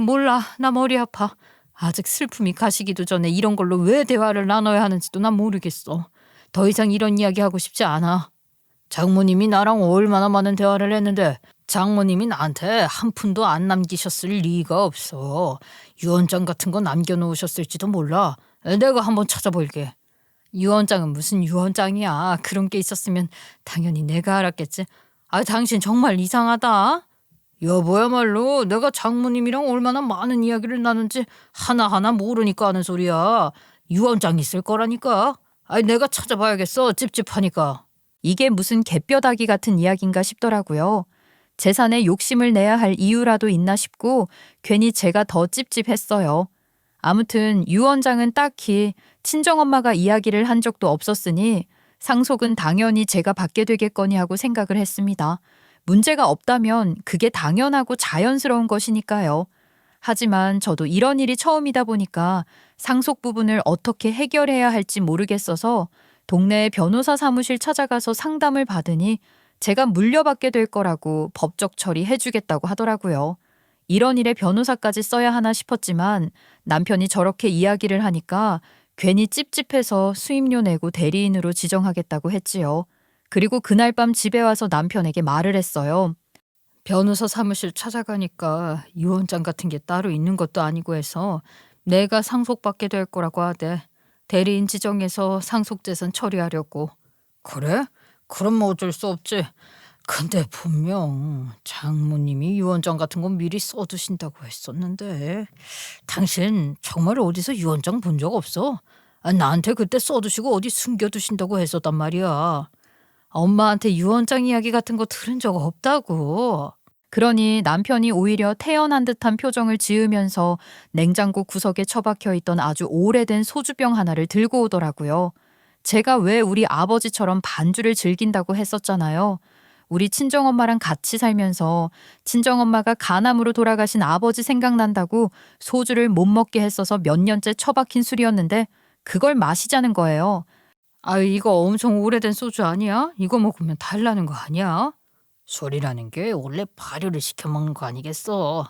몰라. 나 머리 아파. 아직 슬픔이 가시기도 전에 이런 걸로 왜 대화를 나눠야 하는지도 난 모르겠어. 더 이상 이런 이야기 하고 싶지 않아. 장모님이 나랑 얼마나 많은 대화를 했는데 장모님이 나한테 한 푼도 안 남기셨을 리가 없어. 유언장 같은 거 남겨놓으셨을지도 몰라. 내가 한번 찾아볼게. 유언장은 무슨 유언장이야. 그런 게 있었으면 당연히 내가 알았겠지. 당신 정말 이상하다. 여보야말로 내가 장모님이랑 얼마나 많은 이야기를 나눈지 하나하나 모르니까 하는 소리야. 유언장 있을 거라니까. 내가 찾아봐야겠어. 찝찝하니까. 이게 무슨 개뼈다귀 같은 이야기인가 싶더라고요. 재산에 욕심을 내야 할 이유라도 있나 싶고 괜히 제가 더 찝찝했어요. 아무튼 유언장은 딱히 친정엄마가 이야기를 한 적도 없었으니 상속은 당연히 제가 받게 되겠거니 하고 생각을 했습니다. 문제가 없다면 그게 당연하고 자연스러운 것이니까요. 하지만 저도 이런 일이 처음이다 보니까 상속 부분을 어떻게 해결해야 할지 모르겠어서 동네의 변호사 사무실 찾아가서 상담을 받으니 제가 물려받게 될 거라고 법적 처리해주겠다고 하더라고요. 이런 일에 변호사까지 써야 하나 싶었지만 남편이 저렇게 이야기를 하니까 괜히 찝찝해서 수임료 내고 대리인으로 지정하겠다고 했지요. 그리고 그날 밤 집에 와서 남편에게 말을 했어요. 변호사 사무실 찾아가니까 유언장 같은 게 따로 있는 것도 아니고 해서 내가 상속받게 될 거라고 하대. 대리인 지정해서 상속재산 처리하려고. 그래? 그럼 어쩔 수 없지. 근데 분명 장모님이 유언장 같은 건 미리 써두신다고 했었는데 당신 정말 어디서 유언장 본 적 없어? 나한테 그때 써두시고 어디 숨겨두신다고 했었단 말이야. 엄마한테 유언장 이야기 같은 거 들은 적 없다고. 그러니 남편이 오히려 태연한 듯한 표정을 지으면서 냉장고 구석에 처박혀 있던 아주 오래된 소주병 하나를 들고 오더라고요. 제가 왜 우리 아버지처럼 반주를 즐긴다고 했었잖아요. 우리 친정엄마랑 같이 살면서 친정엄마가 간암으로 돌아가신 아버지 생각난다고 소주를 못 먹게 했어서 몇 년째 처박힌 술이었는데 그걸 마시자는 거예요. 이거 엄청 오래된 소주 아니야? 이거 먹으면 달라는 거 아니야? 술이라는 게 원래 발효를 시켜 먹는 거 아니겠어.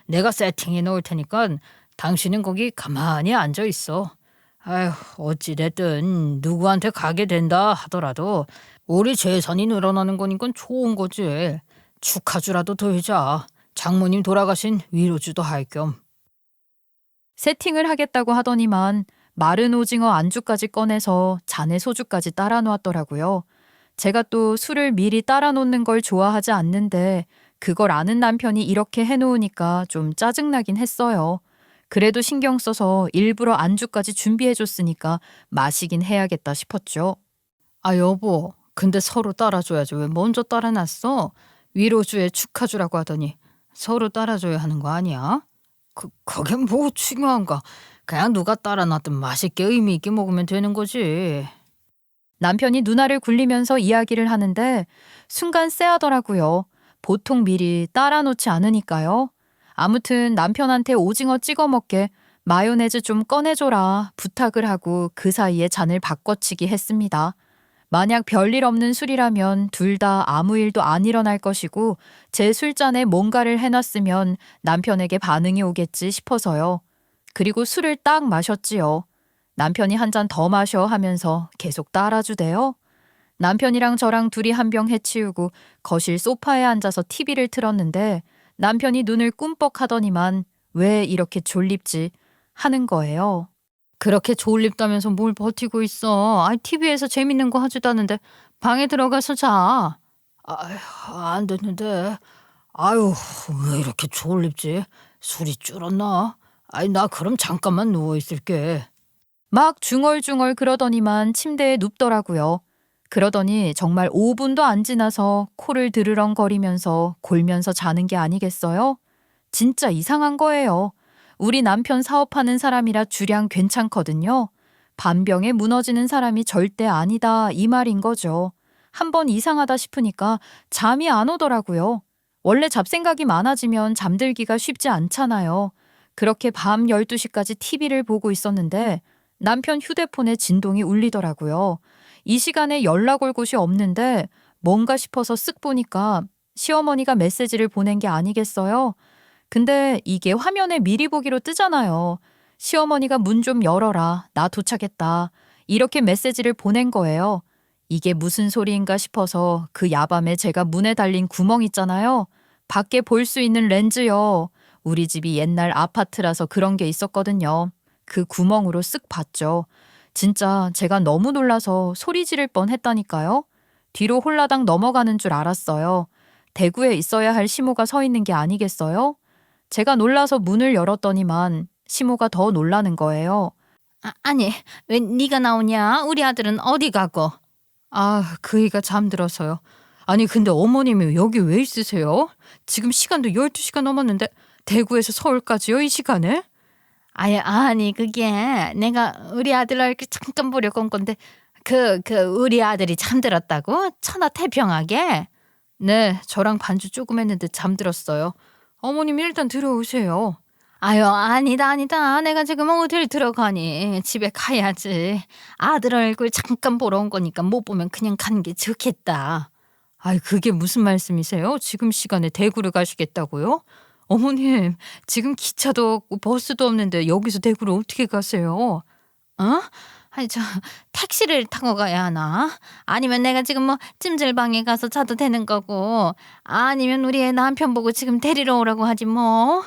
내가 세팅해 놓을 테니까 당신은 거기 가만히 앉아 있어. 어찌됐든 누구한테 가게 된다 하더라도 우리 재산이 늘어나는 거니까 좋은 거지. 축하주라도 들자. 장모님 돌아가신 위로주도 할 겸. 세팅을 하겠다고 하더니만 마른 오징어 안주까지 꺼내서 잔에 소주까지 따라 놓았더라고요. 제가 또 술을 미리 따라 놓는 걸 좋아하지 않는데 그걸 아는 남편이 이렇게 해놓으니까 좀 짜증나긴 했어요. 그래도 신경 써서 일부러 안주까지 준비해줬으니까 마시긴 해야겠다 싶었죠. 아 여보, 근데 서로 따라줘야지 왜 먼저 따라놨어? 위로주에 축하주라고 하더니 서로 따라줘야 하는 거 아니야? 그게 뭐 중요한가? 그냥 누가 따라놨든 맛있게 의미 있게 먹으면 되는 거지. 남편이 누나를 굴리면서 이야기를 하는데 순간 쎄하더라고요. 보통 미리 따라 놓지 않으니까요. 아무튼 남편한테 오징어 찍어 먹게 마요네즈 좀 꺼내줘라 부탁을 하고 그 사이에 잔을 바꿔치기 했습니다. 만약 별일 없는 술이라면 둘 다 아무 일도 안 일어날 것이고 제 술잔에 뭔가를 해놨으면 남편에게 반응이 오겠지 싶어서요. 그리고 술을 딱 마셨지요. 남편이 한 잔 더 마셔 하면서 계속 따라주대요. 남편이랑 저랑 둘이 한 병 해치우고 거실 소파에 앉아서 TV를 틀었는데 남편이 눈을 꿈뻑하더니만 왜 이렇게 졸립지 하는 거예요. 그렇게 졸립다면서 뭘 버티고 있어. TV에서 재밌는 거 하지도 않는데 방에 들어가서 자. 안 됐는데. 아유, 왜 이렇게 졸립지? 술이 줄었나? 나 그럼 잠깐만 누워 있을게. 막 중얼중얼 그러더니만 침대에 눕더라고요. 그러더니 정말 5분도 안 지나서 코를 드르렁거리면서 골면서 자는 게 아니겠어요? 진짜 이상한 거예요. 우리 남편 사업하는 사람이라 주량 괜찮거든요. 반병에 무너지는 사람이 절대 아니다 이 말인 거죠. 한번 이상하다 싶으니까 잠이 안 오더라고요. 원래 잡생각이 많아지면 잠들기가 쉽지 않잖아요. 그렇게 밤 12시까지 TV를 보고 있었는데 남편 휴대폰에 진동이 울리더라고요. 이 시간에 연락 올 곳이 없는데 뭔가 싶어서 쓱 보니까 시어머니가 메시지를 보낸 게 아니겠어요? 근데 이게 화면에 미리 보기로 뜨잖아요. 시어머니가 문 좀 열어라. 나 도착했다. 이렇게 메시지를 보낸 거예요. 이게 무슨 소리인가 싶어서 그 야밤에 제가 문에 달린 구멍 있잖아요. 밖에 볼 수 있는 렌즈요. 우리 집이 옛날 아파트라서 그런 게 있었거든요. 그 구멍으로 쓱 봤죠. 진짜 제가 너무 놀라서 소리 지를 뻔 했다니까요. 뒤로 홀라당 넘어가는 줄 알았어요. 대구에 있어야 할 시모가 서 있는 게 아니겠어요? 제가 놀라서 문을 열었더니만 시모가 더 놀라는 거예요. 아니 왜 네가 나오냐? 우리 아들은 어디 가고? 그이가 잠들어서요. 아니 근데 어머님이 여기 왜 있으세요? 지금 시간도 12시가 넘었는데 대구에서 서울까지요 이 시간에? 아니 그게 내가 우리 아들을 이렇게 잠깐 보려고 온 건데 그 우리 아들이 잠들었다고? 천하태평하게? 네, 저랑 반주 조금 했는데 잠들었어요. 어머님 일단 들어오세요. 아유 아니다 내가 지금 어딜 들어가니 집에 가야지. 아들 얼굴 잠깐 보러 온 거니까 못 보면 그냥 가는 게 좋겠다. 그게 무슨 말씀이세요? 지금 시간에 대구를 가시겠다고요? 어머님, 지금 기차도 없고 버스도 없는데 여기서 대구를 어떻게 가세요? 저 택시를 타고 가야 하나? 아니면 내가 지금 뭐 찜질방에 가서 자도 되는 거고, 아니면 우리 애 남편 보고 지금 데리러 오라고 하지 뭐.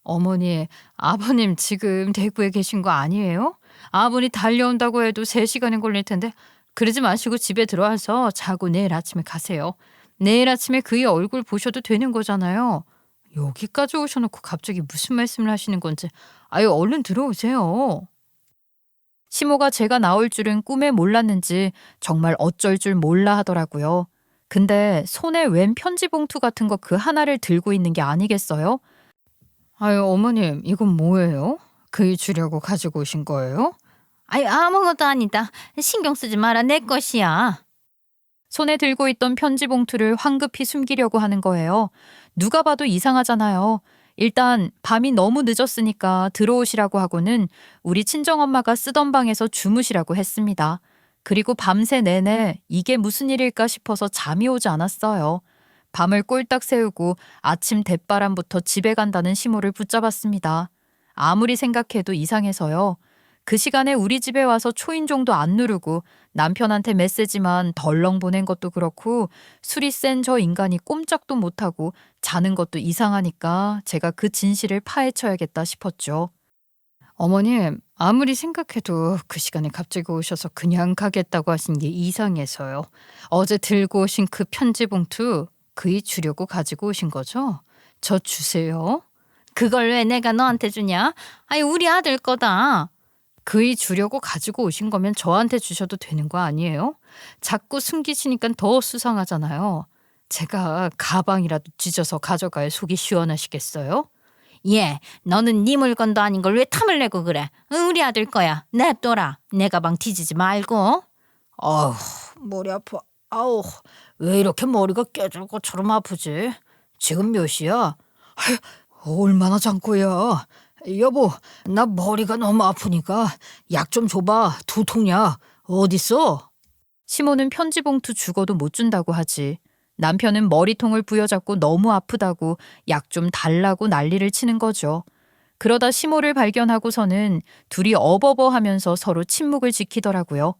어머니, 아버님 지금 대구에 계신 거 아니에요? 아버님 달려온다고 해도 3시간은 걸릴 텐데 그러지 마시고 집에 들어와서 자고 내일 아침에 가세요. 내일 아침에 그의 얼굴 보셔도 되는 거잖아요. 여기까지 오셔놓고 갑자기 무슨 말씀을 하시는 건지. 얼른 들어오세요. 시모가 제가 나올 줄은 꿈에 몰랐는지 정말 어쩔 줄 몰라 하더라고요. 근데 손에 웬 편지 봉투 같은 거 그 하나를 들고 있는 게 아니겠어요? 어머님 이건 뭐예요? 그이 주려고 가지고 오신 거예요? 아무것도 아니다. 신경 쓰지 마라. 내 것이야. 손에 들고 있던 편지 봉투를 황급히 숨기려고 하는 거예요. 누가 봐도 이상하잖아요. 일단 밤이 너무 늦었으니까 들어오시라고 하고는 우리 친정엄마가 쓰던 방에서 주무시라고 했습니다. 그리고 밤새 내내 이게 무슨 일일까 싶어서 잠이 오지 않았어요. 밤을 꼴딱 새우고 아침 대바람부터 집에 간다는 시모를 붙잡았습니다. 아무리 생각해도 이상해서요. 그 시간에 우리 집에 와서 초인종도 안 누르고 남편한테 메시지만 덜렁 보낸 것도 그렇고 술이 센 저 인간이 꼼짝도 못하고 자는 것도 이상하니까 제가 그 진실을 파헤쳐야겠다 싶었죠. 어머님, 아무리 생각해도 그 시간에 갑자기 오셔서 그냥 가겠다고 하신 게 이상해서요. 어제 들고 오신 그 편지 봉투 그이 주려고 가지고 오신 거죠? 저 주세요. 그걸 왜 내가 너한테 주냐? 아니 우리 아들 거다. 그이 주려고 가지고 오신 거면 저한테 주셔도 되는 거 아니에요? 자꾸 숨기시니까 더 수상하잖아요. 제가 가방이라도 찢어서 가져가야 속이 시원하시겠어요? 예, 너는 네 물건도 아닌 걸 왜 탐을 내고 그래? 우리 아들 거야. 냅둬라. 내 가방 뒤지지 말고. 아우, 머리 아파. 아우, 왜 이렇게 머리가 깨질 것처럼 아프지? 지금 몇 시야? 아휴, 얼마나 잠꼬야. 여보, 나 머리가 너무 아프니까 약 좀 줘봐. 두통약. 어딨어? 시모는 편지 봉투 죽어도 못 준다고 하지. 남편은 머리통을 부여잡고 너무 아프다고 약 좀 달라고 난리를 치는 거죠. 그러다 시모를 발견하고서는 둘이 어버버 하면서 서로 침묵을 지키더라고요.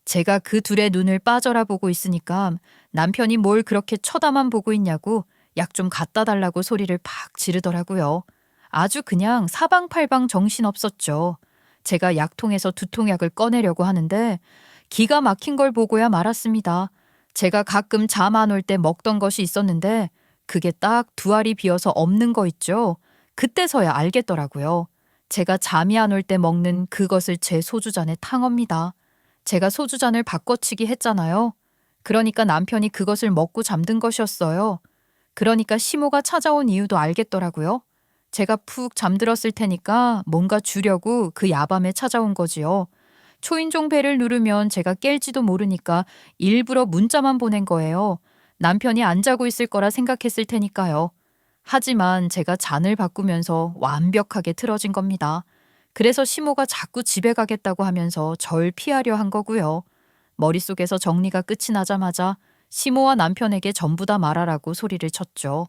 제가 그 둘의 눈을 빠져라 보고 있으니까 남편이 뭘 그렇게 쳐다만 보고 있냐고 약 좀 갖다 달라고 소리를 팍 지르더라고요. 아주 그냥 사방팔방 정신없었죠. 제가 약통에서 두통약을 꺼내려고 하는데 기가 막힌 걸 보고야 말았습니다. 제가 가끔 잠 안 올 때 먹던 것이 있었는데 그게 딱 두 알이 비어서 없는 거 있죠. 그때서야 알겠더라고요. 제가 잠이 안 올 때 먹는 그것을 제 소주잔에 탄 겁니다. 제가 소주잔을 바꿔치기 했잖아요. 그러니까 남편이 그것을 먹고 잠든 것이었어요. 그러니까 시모가 찾아온 이유도 알겠더라고요. 제가 푹 잠들었을 테니까 뭔가 주려고 그 야밤에 찾아온 거지요. 초인종 벨을 누르면 제가 깰지도 모르니까 일부러 문자만 보낸 거예요. 남편이 안 자고 있을 거라 생각했을 테니까요. 하지만 제가 잔을 바꾸면서 완벽하게 틀어진 겁니다. 그래서 시모가 자꾸 집에 가겠다고 하면서 절 피하려 한 거고요. 머릿속에서 정리가 끝이 나자마자 시모와 남편에게 전부 다 말하라고 소리를 쳤죠.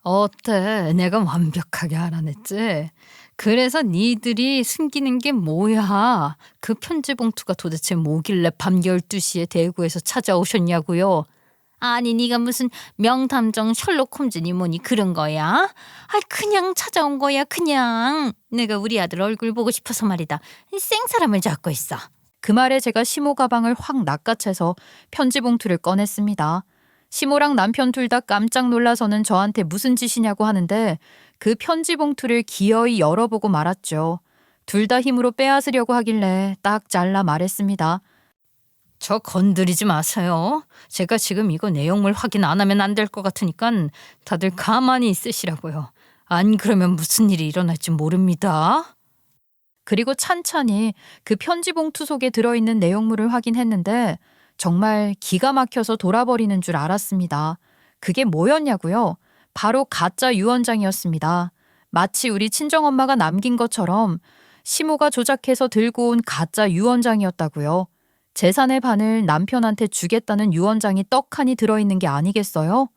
어때? 내가 완벽하게 알아냈지? 그래서 니들이 숨기는 게 뭐야? 그 편지 봉투가 도대체 뭐길래 밤 12시에 대구에서 찾아오셨냐고요? 아니 네가 무슨 명탐정 셜록 홈즈니 뭐니 그런 거야? 아 그냥 찾아온 거야 그냥. 내가 우리 아들 얼굴 보고 싶어서 말이다. 생사람을 잡고 있어. 그 말에 제가 시모 가방을 확 낚아채서 편지 봉투를 꺼냈습니다. 시모랑 남편 둘 다 깜짝 놀라서는 저한테 무슨 짓이냐고 하는데 그 편지 봉투를 기어이 열어보고 말았죠. 둘 다 힘으로 빼앗으려고 하길래 딱 잘라 말했습니다. 저 건드리지 마세요. 제가 지금 이거 내용물 확인 안 하면 안 될 것 같으니까 다들 가만히 있으시라고요. 안 그러면 무슨 일이 일어날지 모릅니다. 그리고 찬찬히 그 편지 봉투 속에 들어있는 내용물을 확인했는데 정말 기가 막혀서 돌아버리는 줄 알았습니다. 그게 뭐였냐고요? 바로 가짜 유언장이었습니다. 마치 우리 친정엄마가 남긴 것처럼 시모가 조작해서 들고 온 가짜 유언장이었다고요. 재산의 반을 남편한테 주겠다는 유언장이 떡하니 들어있는 게 아니겠어요?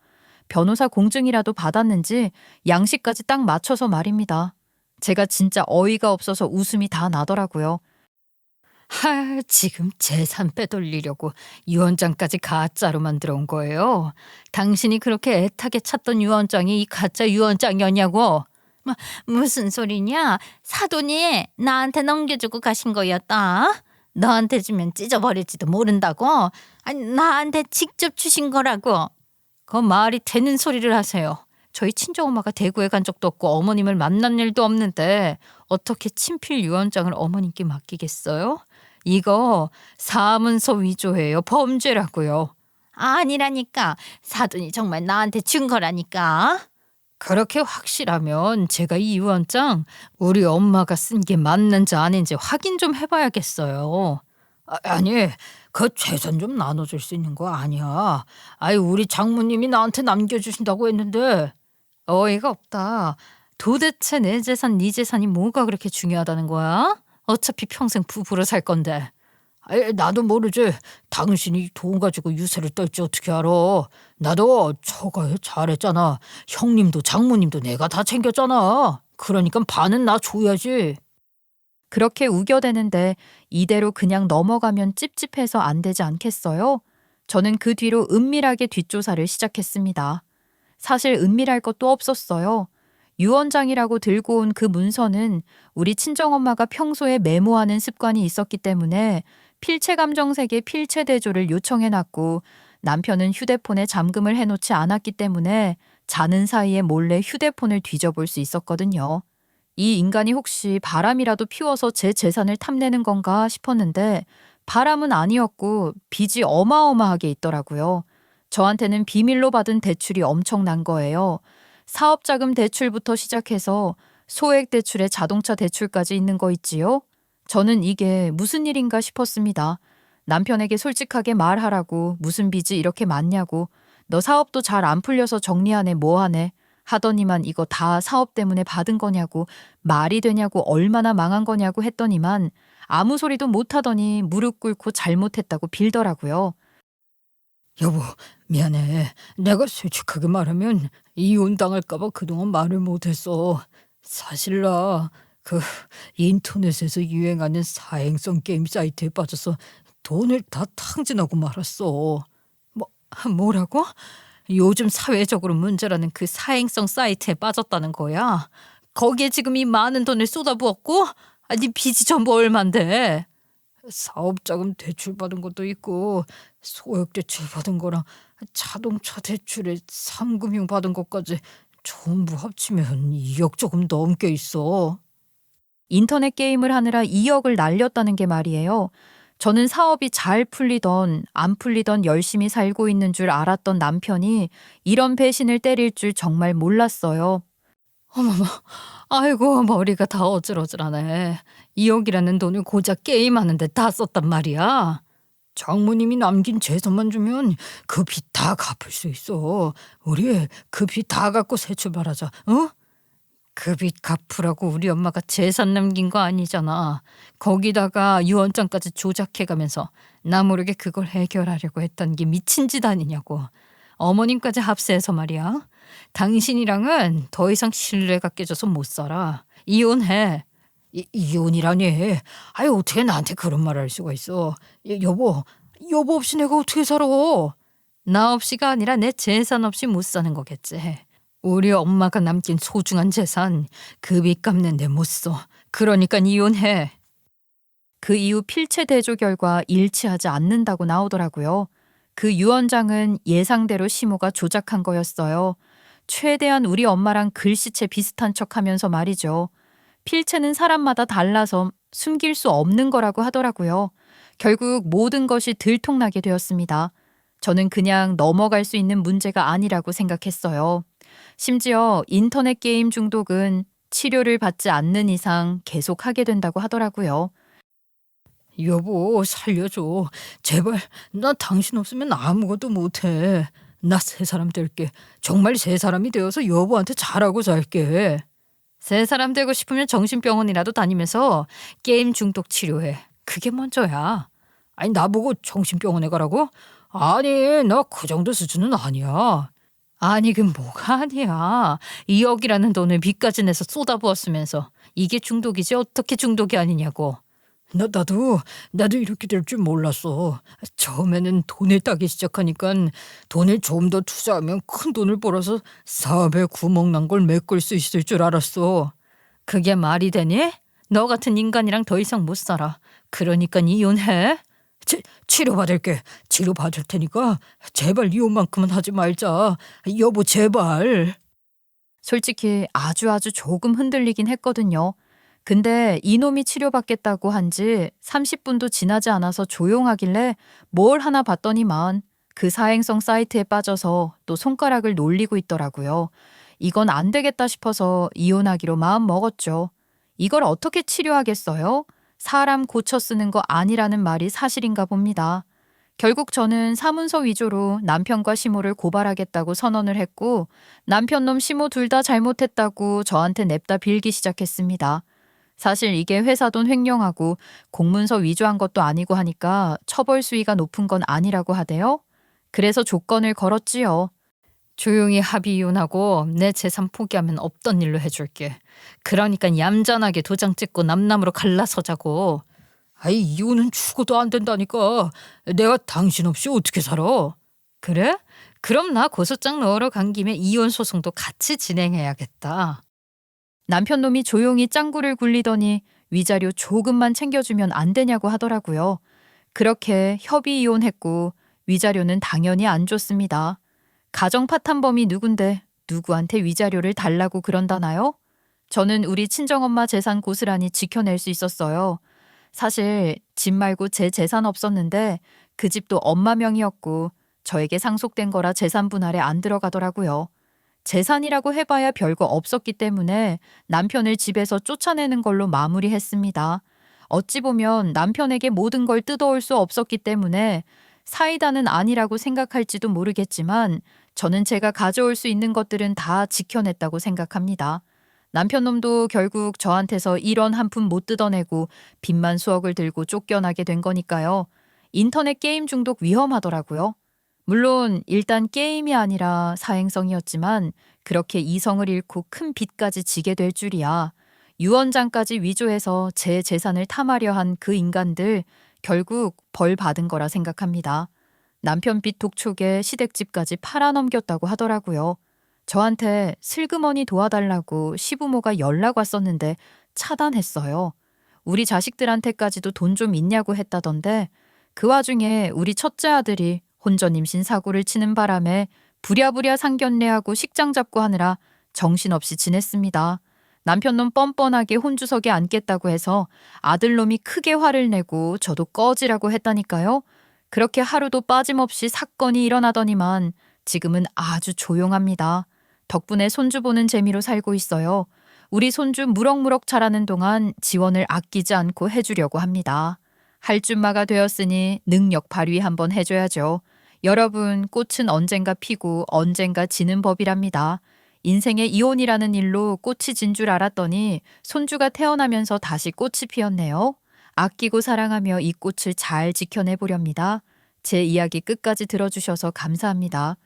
변호사 공증이라도 받았는지 양식까지 딱 맞춰서 말입니다. 제가 진짜 어이가 없어서 웃음이 다 나더라고요. 지금 재산 빼돌리려고 유언장까지 가짜로 만들어 온 거예요. 당신이 그렇게 애타게 찾던 유언장이 이 가짜 유언장이었냐고. 무슨 소리냐? 사돈이 나한테 넘겨주고 가신 거였다. 너한테 주면 찢어버릴지도 모른다고. 아니 나한테 직접 주신 거라고. 그 말이 되는 소리를 하세요. 저희 친정엄마가 대구에 간 적도 없고 어머님을 만난 일도 없는데 어떻게 친필 유언장을 어머님께 맡기겠어요? 이거 사문서 위조예요. 범죄라고요. 아니라니까. 사돈이 정말 나한테 준 거라니까. 그렇게 확실하면 제가 이 유언장 우리 엄마가 쓴 게 맞는지 아닌지 확인 좀 해봐야겠어요. 아니, 그 재산 좀 나눠줄 수 있는 거 아니야. 아이, 우리 장모님이 나한테 남겨주신다고 했는데. 어이가 없다. 도대체 내 재산, 네 재산이 뭐가 그렇게 중요하다는 거야? 어차피 평생 부부로 살 건데. 아이, 나도 모르지. 당신이 돈 가지고 유세를 떨지 어떻게 알아. 나도 처가에 잘했잖아. 형님도 장모님도 내가 다 챙겼잖아. 그러니까 반은 나 줘야지. 그렇게 우겨대는데 이대로 그냥 넘어가면 찝찝해서 안 되지 않겠어요? 저는 그 뒤로 은밀하게 뒷조사를 시작했습니다. 사실 은밀할 것도 없었어요. 유언장이라고 들고 온 그 문서는 우리 친정엄마가 평소에 메모하는 습관이 있었기 때문에 필체감정색의 필체대조를 요청해놨고 남편은 휴대폰에 잠금을 해놓지 않았기 때문에 자는 사이에 몰래 휴대폰을 뒤져볼 수 있었거든요. 이 인간이 혹시 바람이라도 피워서 제 재산을 탐내는 건가 싶었는데 바람은 아니었고 빚이 어마어마하게 있더라고요. 저한테는 비밀로 받은 대출이 엄청난 거예요. 사업자금 대출부터 시작해서 소액 대출에 자동차 대출까지 있는 거 있지요? 저는 이게 무슨 일인가 싶었습니다. 남편에게 솔직하게 말하라고 무슨 빚이 이렇게 많냐고 너 사업도 잘 안 풀려서 정리하네 뭐하네 하더니만 이거 다 사업 때문에 받은 거냐고 말이 되냐고 얼마나 망한 거냐고 했더니만 아무 소리도 못하더니 무릎 꿇고 잘못했다고 빌더라고요. 여보, 미안해. 내가 솔직하게 말하면 이혼당할까봐 그동안 말을 못했어. 사실 나 인터넷에서 유행하는 사행성 게임 사이트에 빠져서 돈을 다 탕진하고 말았어. 뭐라고? 요즘 사회적으로 문제라는 그 사행성 사이트에 빠졌다는 거야? 거기에 지금 이 많은 돈을 쏟아부었고? 아니 빚이 전부 얼만데? 사업자금 대출 받은 것도 있고 소액 대출 받은 거랑 자동차 대출에 상금융 받은 것까지 전부 합치면 2억 조금 넘게 있어. 인터넷 게임을 하느라 2억을 날렸다는 게 말이에요. 저는 사업이 잘 풀리던 안 풀리던 열심히 살고 있는 줄 알았던 남편이 이런 배신을 때릴 줄 정말 몰랐어요. 어머머, 아이고 머리가 다 어질어질하네. 2억이라는 돈을 고작 게임하는데 다 썼단 말이야. 장모님이 남긴 재산만 주면 그 빚 다 갚을 수 있어. 우리 그 빚 다 갚고 새 출발하자. 어? 그 빚 갚으라고 우리 엄마가 재산 남긴 거 아니잖아. 거기다가 유언장까지 조작해가면서 나 모르게 그걸 해결하려고 했던 게 미친 짓 아니냐고. 어머님까지 합세해서 말이야. 당신이랑은 더 이상 신뢰가 깨져서 못 살아. 이혼해. 이혼이라니. 아유 어떻게 나한테 그런 말을 할 수가 있어. 여보 없이 내가 어떻게 살아. 나 없이가 아니라 내 재산 없이 못 사는 거겠지. 우리 엄마가 남긴 소중한 재산 그 빚 갚는데 못 써. 그러니까 이혼해. 그 이후 필체 대조 결과 일치하지 않는다고 나오더라고요. 그 유언장은 예상대로 시모가 조작한 거였어요. 최대한 우리 엄마랑 글씨체 비슷한 척하면서 말이죠. 필체는 사람마다 달라서 숨길 수 없는 거라고 하더라고요. 결국 모든 것이 들통나게 되었습니다. 저는 그냥 넘어갈 수 있는 문제가 아니라고 생각했어요. 심지어 인터넷 게임 중독은 치료를 받지 않는 이상 계속하게 된다고 하더라고요. 여보 살려줘. 제발 나 당신 없으면 아무것도 못해. 나 새 사람 될게. 정말 새 사람이 되어서 여보한테 잘하고 살게. 새 사람 되고 싶으면 정신병원이라도 다니면서 게임 중독 치료해. 그게 먼저야. 아니 나보고 정신병원에 가라고? 아니 나 그 정도 수준은 아니야. 아니 그 뭐가 아니야. 2억이라는 돈을 빚까지 내서 쏟아부었으면서 이게 중독이지 어떻게 중독이 아니냐고. 나도 이렇게 될 줄 몰랐어. 처음에는 돈을 따기 시작하니까 돈을 좀 더 투자하면 큰 돈을 벌어서 사업에 구멍 난 걸 메꿀 수 있을 줄 알았어. 그게 말이 되니? 너 같은 인간이랑 더 이상 못 살아. 그러니까 이혼해. 치료받을게. 치료받을 테니까 제발 이혼만큼은 하지 말자. 여보 제발. 솔직히 아주 조금 흔들리긴 했거든요. 근데 이놈이 치료받겠다고 한 지 30분도 지나지 않아서 조용하길래 뭘 하나 봤더니만 그 사행성 사이트에 빠져서 또 손가락을 놀리고 있더라고요. 이건 안 되겠다 싶어서 이혼하기로 마음 먹었죠. 이걸 어떻게 치료하겠어요? 사람 고쳐 쓰는 거 아니라는 말이 사실인가 봅니다. 결국 저는 사문서 위조로 남편과 시모를 고발하겠다고 선언을 했고 남편놈 시모 둘 다 잘못했다고 저한테 냅다 빌기 시작했습니다. 사실 이게 회사 돈 횡령하고 공문서 위조한 것도 아니고 하니까 처벌 수위가 높은 건 아니라고 하대요. 그래서 조건을 걸었지요. 조용히 합의 이혼하고 내 재산 포기하면 없던 일로 해줄게. 그러니까 얌전하게 도장 찍고 남남으로 갈라서자고. 아이, 이혼은 죽어도 안 된다니까. 내가 당신 없이 어떻게 살아? 그래? 그럼 나 고소장 넣으러 간 김에 이혼 소송도 같이 진행해야겠다. 남편 놈이 조용히 짱구를 굴리더니 위자료 조금만 챙겨주면 안 되냐고 하더라고요. 그렇게 협의 이혼했고 위자료는 당연히 안 줬습니다. 가정 파탄범이 누군데 누구한테 위자료를 달라고 그런다나요? 저는 우리 친정엄마 재산 고스란히 지켜낼 수 있었어요. 사실 집 말고 제 재산 없었는데 그 집도 엄마 명의였고 저에게 상속된 거라 재산 분할에 안 들어가더라고요. 재산이라고 해봐야 별거 없었기 때문에 남편을 집에서 쫓아내는 걸로 마무리했습니다. 어찌 보면 남편에게 모든 걸 뜯어올 수 없었기 때문에 사이다는 아니라고 생각할지도 모르겠지만 저는 제가 가져올 수 있는 것들은 다 지켜냈다고 생각합니다. 남편 놈도 결국 저한테서 1원 한 푼 못 뜯어내고 빚만 수억을 들고 쫓겨나게 된 거니까요. 인터넷 게임 중독 위험하더라고요. 물론 일단 게임이 아니라 사행성이었지만 그렇게 이성을 잃고 큰 빚까지 지게 될 줄이야. 유언장까지 위조해서 제 재산을 탐하려 한 그 인간들 결국 벌 받은 거라 생각합니다. 남편 빚 독촉에 시댁집까지 팔아넘겼다고 하더라고요. 저한테 슬그머니 도와달라고 시부모가 연락 왔었는데 차단했어요. 우리 자식들한테까지도 돈 좀 있냐고 했다던데 그 와중에 우리 첫째 아들이 혼전 임신 사고를 치는 바람에 부랴부랴 상견례하고 식장 잡고 하느라 정신없이 지냈습니다. 남편놈 뻔뻔하게 혼주석에 앉겠다고 해서 아들놈이 크게 화를 내고 저도 꺼지라고 했다니까요. 그렇게 하루도 빠짐없이 사건이 일어나더니만 지금은 아주 조용합니다. 덕분에 손주 보는 재미로 살고 있어요. 우리 손주 무럭무럭 자라는 동안 지원을 아끼지 않고 해주려고 합니다. 할줌마가 되었으니 능력 발휘 한번 해줘야죠. 여러분, 꽃은 언젠가 피고 언젠가 지는 법이랍니다. 인생의 이혼이라는 일로 꽃이 진 줄 알았더니 손주가 태어나면서 다시 꽃이 피었네요. 아끼고 사랑하며 이 꽃을 잘 지켜내보렵니다. 제 이야기 끝까지 들어주셔서 감사합니다.